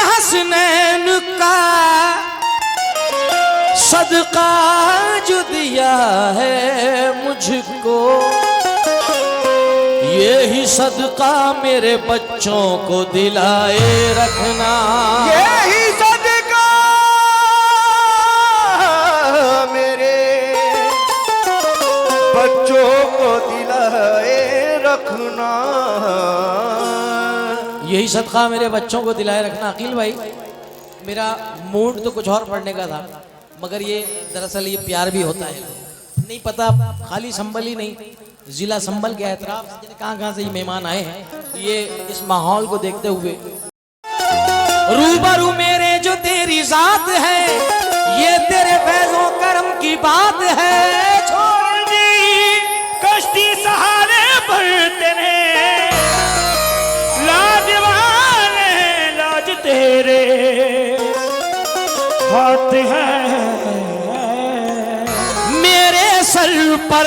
हसनैन का सदका जो दिया है मुझको, यही सदका मेरे बच्चों को दिलाए रखना, यही सदका मेरे बच्चों को दिलाए रखना, यही सदका मेरे बच्चों को दिलाए रखना। अकील भाई, मेरा मूड तो कुछ और पढ़ने का था, मगर ये दरअसल ये प्यार भी होता है, नहीं पता खाली संभल ही नहीं, जिला संभल के एतराफ से कहाँ से ये मेहमान आए हैं, ये इस माहौल को देखते हुए रूबरू मेरे जो तेरी जात है, ये तेरे फैज़ो करम की बात है। छोड़ दी कश्ती सहारे पर तेरे, लाजवाने लाज तेरे हाथ है, मेरे सर पर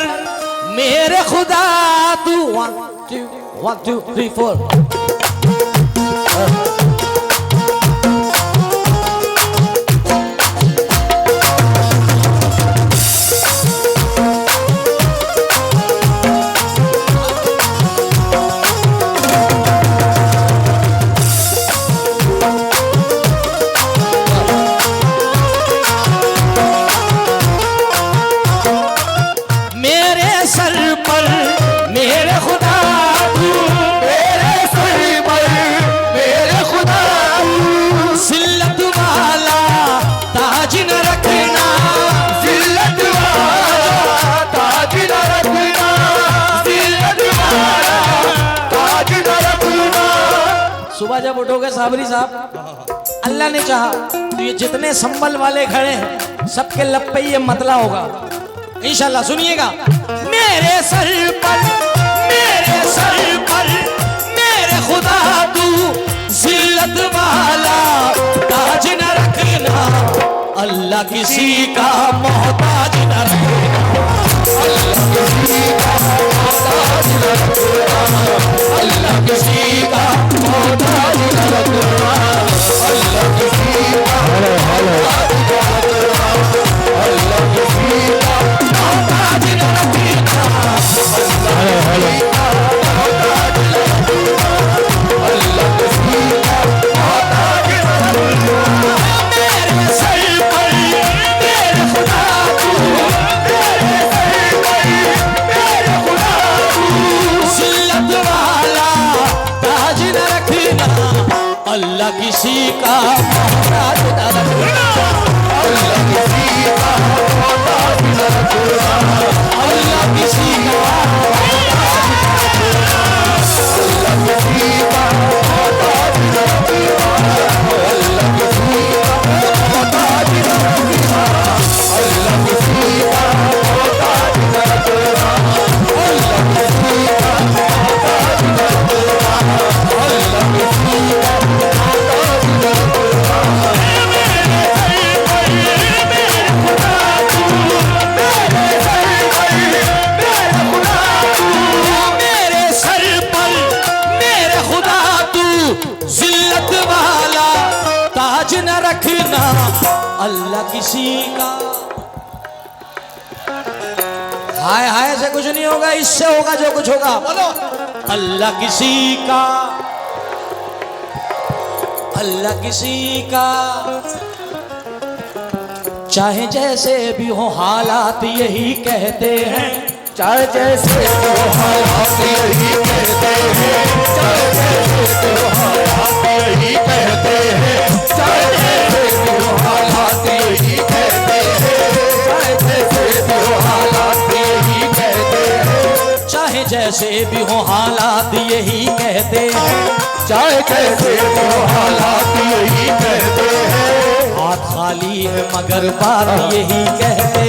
मेरे खुदा तू 1 2 3 4 सुबह जब उठोगे साबरी साहब, अल्लाह ने चाहा तो ये जितने संबल वाले खड़े हैं सबके लब पे ये मतला होगा इंशाल्लाह। सुनिएगा। मेरे सर पर मेरे खुदा तू जिल्लत वाला ताज न रखना, अल्लाह किसी का मोहताज न रखना, अल्लाह किसी का मोहताज न रखना, अल्लाह किसी का मोहताज न रखना, अल्लाह किसी का मोहताज न रखना, अल्लाह किसी का मोहताज न रखना, अल्लाह अल्लाह किसी का मोहताज न रखना, अल्लाह किसी का मोहताज न रखना, अल्लाह किसी का मोहताज न रखना, अल्लाह किसी का मोहताज न रखना, अल्लाह किसी का मोहताज न रखना, अल्लाह किसी का मोहताज न रखना, अल्लाह किसी का मोहताज न रखना, अल्लाह किसी का अल्लाह किसी का। हाय हाय से कुछ नहीं होगा, इससे होगा जो कुछ होगा। बोलो अल्लाह किसी का, अल्लाह किसी का। चाहे जैसे भी हो हालात यही कहते हैं, चाहे जैसे भी हो हालात यही कहते हैं, चाहे जैसे भी हो हालात यही कहते हैं, चाहे जैसे भी हो हालात यही कहते हैं, चाहे जैसे भी हो हालात यही कहते हैं, चाहे जैसे भी हो हालात यही कहते हैं, चाहे जैसे भी हो हालात यही कहते हैं। हाथ खाली है मगर बात यही कहते हैं,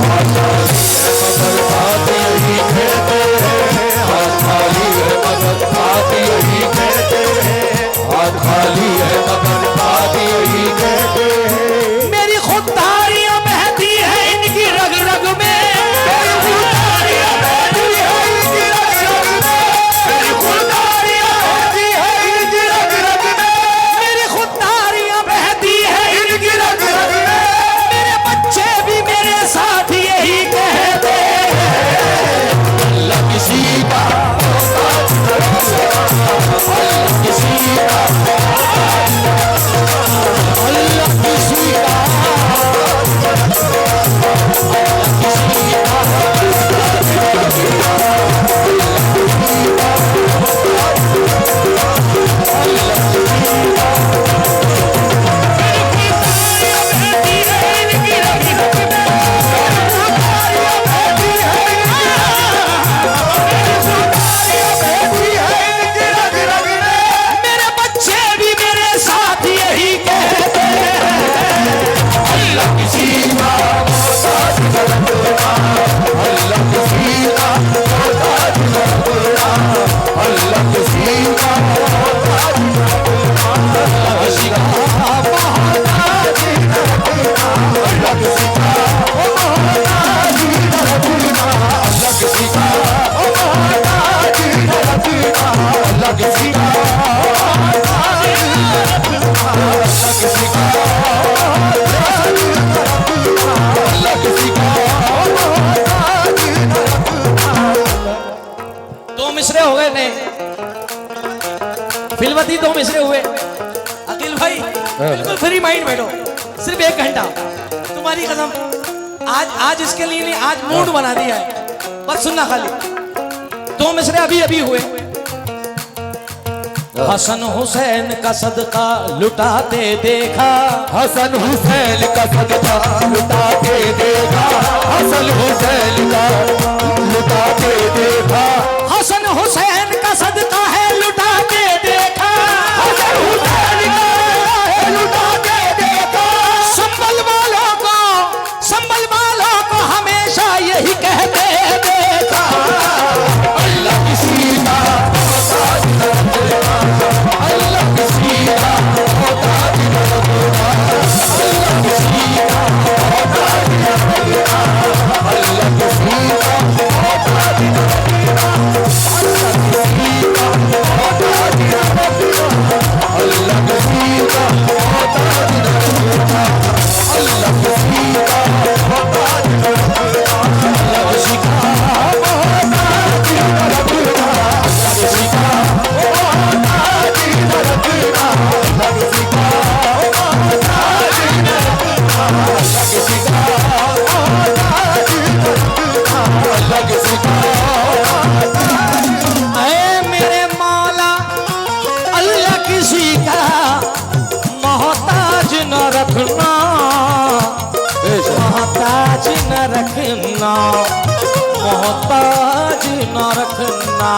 हाथ खाली है मगर बात यही कहते हैं, हाथ खाली है मगर बात यही कहते हैं, हाथ खाली है मगर बात यही कहते हैं। मेरी खुददारियां बहती है इनकी रग रग में, मेरी खुददारियां बहती है इनकी रग रग में, मेरी खुददारियां बहती है इनकी रग रग में, मेरी खुददारियां बहती है इनकी रग रग में। मेरे बच्चे भी मेरे साथ यही कहते हैं, अल्लाह किसी का मोहताज न रखना, अल्लाह किसी का मोहताज न रखना, अल्लाह किसी का, मेरे बच्चे भी मेरे साथ यही कहते हैं, अल्लाह किसी का मोहताज न रखना, अल्लाह किसी का मोहताज न रखना, अल्लाह किसी का मोहताज न रखना, अल्लाह किसी का मोहताज न रखना, अल्लाह किसी का मोहताज न रखना, अल्लाह किसी का मोहताज न रखना, अल्लाह किसी का मोहताज न रखना, अल्लाह किसी का दो मिसरे हो गए नहीं, फिलवती दो मिसरे हुए। अकील भाई बिल्कुल फ्री माइंड बैठो, सिर्फ 1 घंटा तुम्हारी कसम। आज इसके लिए नहीं, आज मूड बना दिया है, बस सुनना खाली। दो मिसरे अभी अभी हुए। हसन हुसैन का सदका लुटाते देखा, हसन हुसैन का सदका लुटाते देखा, हसन हुसैन का लुटाते देखा, हसन हुसैन का सदका है लुटाते देखा, रखना, मोहताज न रखना।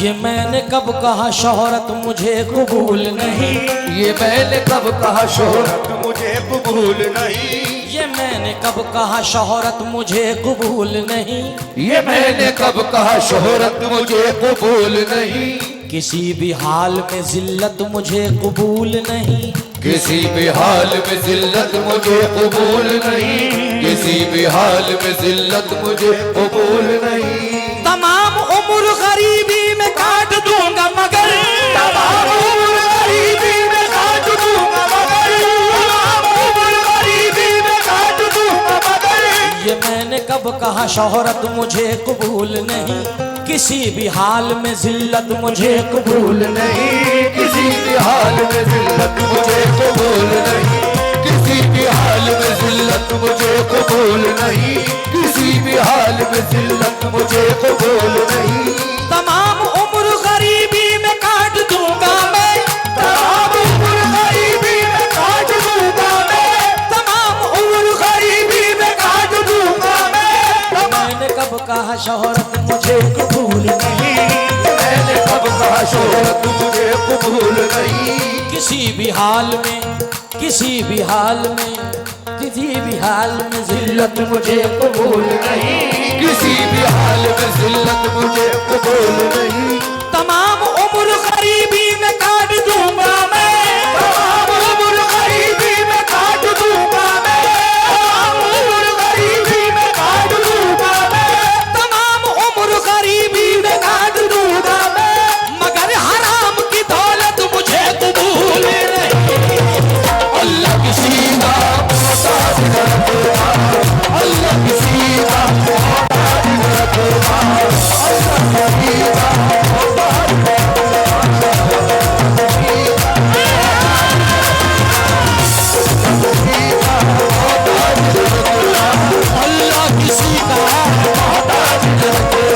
ये मैंने कब कहा शोहरत मुझे कबूल नहीं, ये मैंने कब कहा शोहरत मुझे कबूल नहीं, ये मैंने कब कहा शोहरत मुझे कबूल नहीं, ये मैंने कब कहा शोहरत मुझे कबूल नहीं, किसी भी हाल में जिल्लत मुझे कबूल नहीं, किसी भी हाल में जिल्लत मुझे कबूल नहीं, किसी भी हाल में जिल्लत मुझे कबूल नहीं। तमाम उम्र गरीबी में काट दूंगा मगर, तमाम उम्र गरीबी में काट दूंगा मगर, तमाम उम्र गरीबी में काट दूंगा मगर, ये मैंने कब कहा शोहरत मुझे कबूल नहीं, किसी भी हाल में जिल्लत मुझे कबूल नहीं, किसी भी हाल में जिल्लत मुझे कबूल नहीं, किसी भी हाल में जिल्लत मुझे कबूल नहीं, किसी भी हाल में जिल्लत मुझे कबूल नहीं। तमाम उम्र गरीबी में काट दूंगा मैं, तमाम उम्र गरीबी में काट दूंगा मैं, तमाम उम्र गरीबी में काट दूंगा मैं। मैंने कब कहा शोहरत मुझे कबूल नहीं, मैंने कब कहा शोहरत मुझे कबूल नहीं, किसी भी हाल में, किसी भी हाल में, किसी भी हाल में जिल्लत मुझे कबूल नहीं, किसी भी हाल में जिल्लत मुझे कबूल नहीं। तमाम उम्र गरीबी में काट दूंगा मैं, तमाम उम्र गरीबी में काट दूंगा मैं, तमाम उम्र गरीबी में काट दूंगा मैं, तमाम उम्र गरीबी में काट दूंगा मैं, मगर हराम की दौलत मुझे कबूल नहीं। अल्लाह किसी का मोहताज न रखना, अल्लाह किसी का मोहताज न रखना, अल्लाह किसी का मोहताज न अल्लाह किसी का मोहताज न रखना,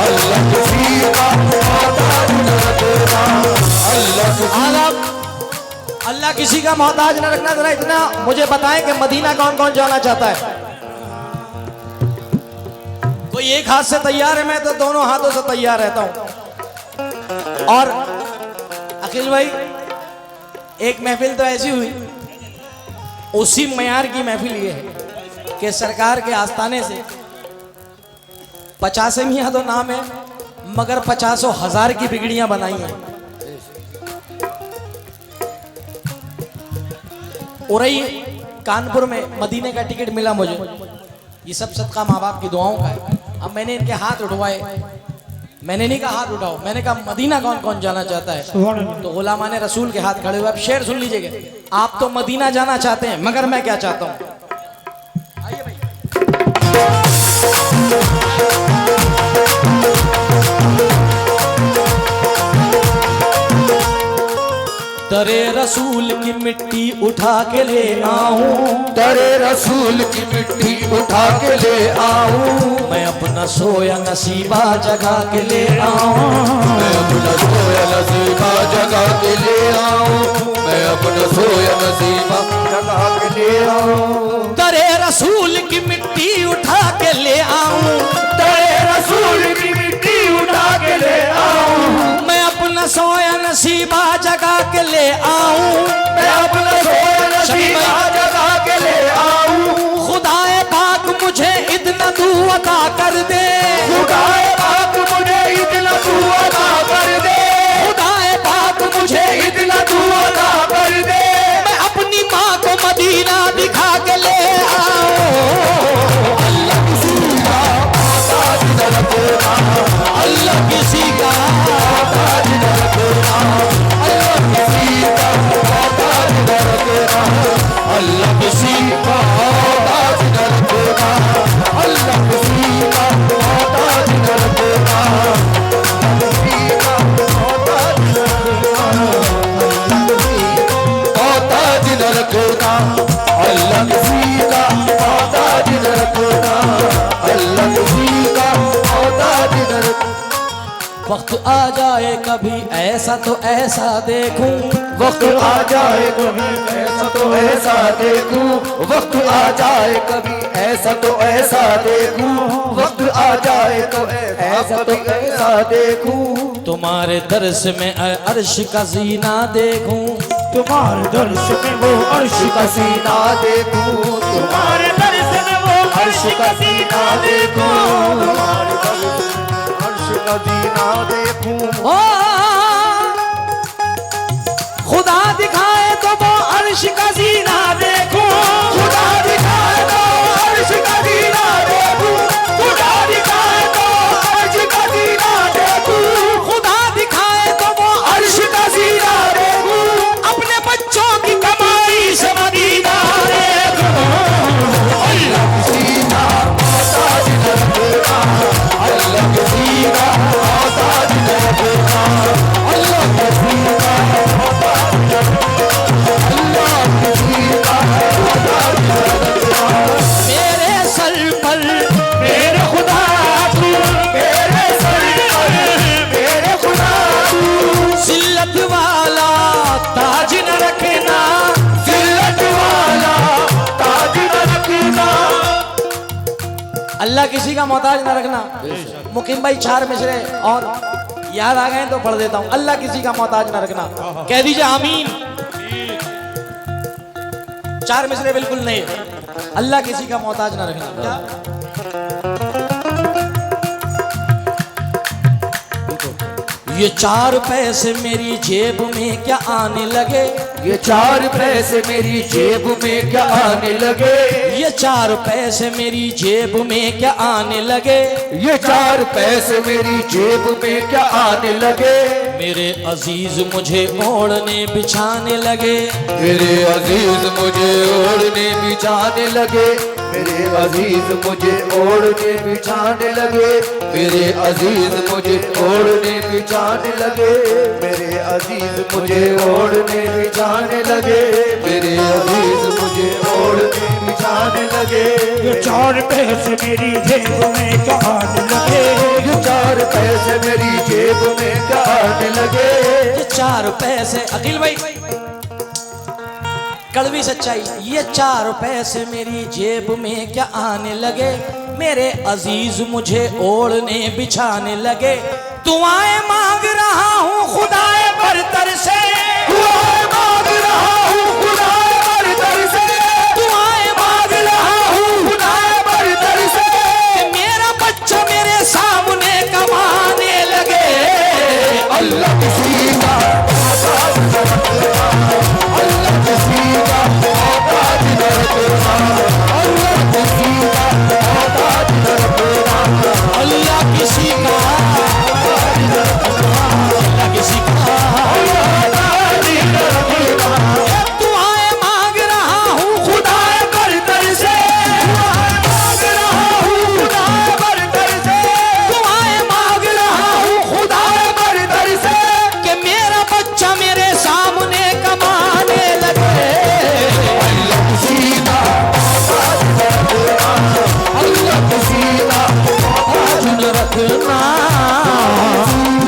अल्लाह किसी का मोहताज न रखना, अल्लाह किसी का मोहताज न रखना। जरा इतना मुझे बताएं कि मदीना कौन कौन जाना चाहता है? कोई एक हाथ से तैयार है, मैं तो दोनों हाथों से तैयार रहता हूं। और अखिल भाई, एक महफिल तो ऐसी हुई, उसी मयार की महफिल ये है कि सरकार के आस्थाने से 50 मियाँ तो नाम है, मगर 50,000 की बिगड़ियां बनाई हैं। उरई कानपुर में मदीने का टिकट मिला मुझे, ये सब सदका माँ बाप की दुआओं का है। अब मैंने इनके हाथ उठवाए, मैंने नहीं कहा हाथ उठाओ, मैंने कहा मदीना कौन कौन जाना चाहता है? तो गुलामाने रसूल के हाथ खड़े हुए। अब शेर सुन लीजिएगा, आप तो मदीना जाना चाहते हैं, मगर मैं क्या चाहता हूं? आइए भाई। दरे रसूल की मिट्टी उठा के ले आऊं, दरे रसूल की मिट्टी उठा के ले आऊं, मैं अपना सोया नसीबा जगा के ले आऊं, मैं अपना सोया नसीबा जगा के ले आऊं, मैं अपना सोया नसीबा जगा के ले आऊं। दरे रसूल की मिट्टी उठा के ले आऊं, दरे रसूल की मिट्टी उठा के ले आऊं, मैं अपना सोया नसीबा जगा के ले आऊं, मैं अपना सोया नसीबा जगा के ले आऊं। खुदाए पाक मुझे इतना तू अता कर दे, खुदाए पाक मुझे इतना तू अता कर दे, खुदाए पाक मुझे इतना तू अता कर दे, मैं अपनी माँ को मदीना दिखा के ले आऊं। अल्लाह किसी का मोहताज न रखना, अल्लाह किसी का मोहताज न रखना, अल्लाह किसी का मोहताज न रखना, अल्लाह किसी का मोहताज न रखना, अल्लाह किसी का मोहताज वक्त आ जाए कभी ऐसा तो ऐसा देखूं, वक्त आ जाए कभी ऐसा तो ऐसा देखूं, वक्त आ जाए कभी ऐसा तो ऐसा देखूं, वक्त आ जाए तो ऐसा तो ऐसा देखूं। तुम्हारे दर्श में अर्श का जीना देखूं, तुम्हारे दर्श में वो अर्श का सीना देखूं, तुम्हारे दर्श में वो अर्श का सीना देखूं, तुम्हारे दर्श में अर्श का सीना देखूं। ओ खुदा दिखाए तो वो अर्श का जीना देखूं, खुदा दिखाए तो अर्श का सीना देखूं, खुदा दिखाए तो अर्श का सीना देखूं, खुदा दिखाए तो वो अर्श का सीना देखूं। अपने बच्चों की कमाई से मदीना देखूं। अल्लाह का सीना मोहताज न रखना, अल्लाह का सीना मोहताज न रखना, अल्लाह का सीना मोहताज न रखना, अल्लाह का सीना मोहताज न रखना। मेरे सर पर मेरे खुदा तू, मेरे सर पर मेरे खुदा तू, जिल्लत वाला ताज न रखना, जिल्लत वाला ताज न रखना। अल्लाह किसी का मोहताज न रखना। मुकीम भाई 4 मिसरे और याद आ गए तो पढ़ देता हूं। अल्लाह किसी का मोहताज न रखना, कह दीजिए आमीन। 4 मिसरे बिल्कुल नहीं, अल्लाह किसी का मोहताज न रखना। ये 4 पैसे मेरी जेब में क्या आने लगे, ये 4 पैसे मेरी जेब में क्या आने लगे, ये 4 पैसे मेरी जेब में क्या आने लगे, ये 4 पैसे मेरी जेब में क्या आने लगे। मेरे अजीज मुझे ओढ़ने बिछाने लगे, मेरे अजीज मुझे ओढ़ने बिछाने लगे, मेरे अजीज मुझे ओढ़ने बिछाने लगे, मेरे अजीज मुझे ओढ़ने बिछाने लगे, मेरे अजीज मुझे ओढ़ने बिछाने लगे, मेरे अजीज मुझे ओढ़ने बिछाने लगे। ये 4 पैसे मेरी जेब में क्या आने लगे, ये 4 पैसे मेरी जेब में क्या आने लगे। ये 4 पैसे अखिल भाई कड़वी सच्चाई, ये 4 पैसे मेरी जेब में क्या आने लगे, मेरे अजीज मुझे ओढ़ने बिछाने लगे। दुआएं मांग रहा हूँ खुदाए बरतर से, दुआएं मांग रहा हूँ खुदाए बरतर से, दुआएं मांग रहा हूँ खुदाए बरतर से, कि मेरा बच्चा मेरे सामने कमाने लगे। अल्लाह किसी का मोहताज न रखना, अल्लाह किसी का मोहताज न रखना, अल्लाह किसी का मोहताज न रखना, अल्लाह किसी का, मोहताज न रखना, अल्लाह किसी का मोहताज न रखना। दुआएं मांग रहा हूँ खुदाए बरतर से, दुआएं मांग रहा हूँ खुदाए बरतर से, दुआएं मांग रहा हूँ खुदाए बरतर से, कि मेरा बच्चा मेरे सामने कमाने लगे। अल्लाह किसी का मोहताज न रखना, अल्लाह किसी का मोहताज न रखना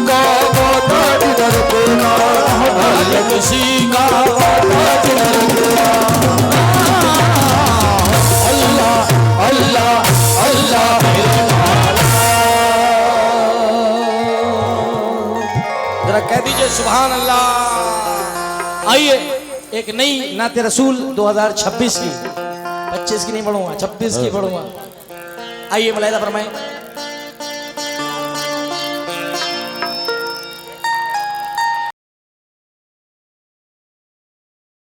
का मोहताज न रखना, अल्लाह किसी का मोहताज न रखना। अल्लाह अल्लाह अल्लाह जरा कह दीजिए सुभान अल्लाह। आइए एक नई नाते रसूल 2026 की, 25 की नहीं पढ़ूंगा, 26 की पढ़ूंगा। आइए मुलाहिदा फरमाएं।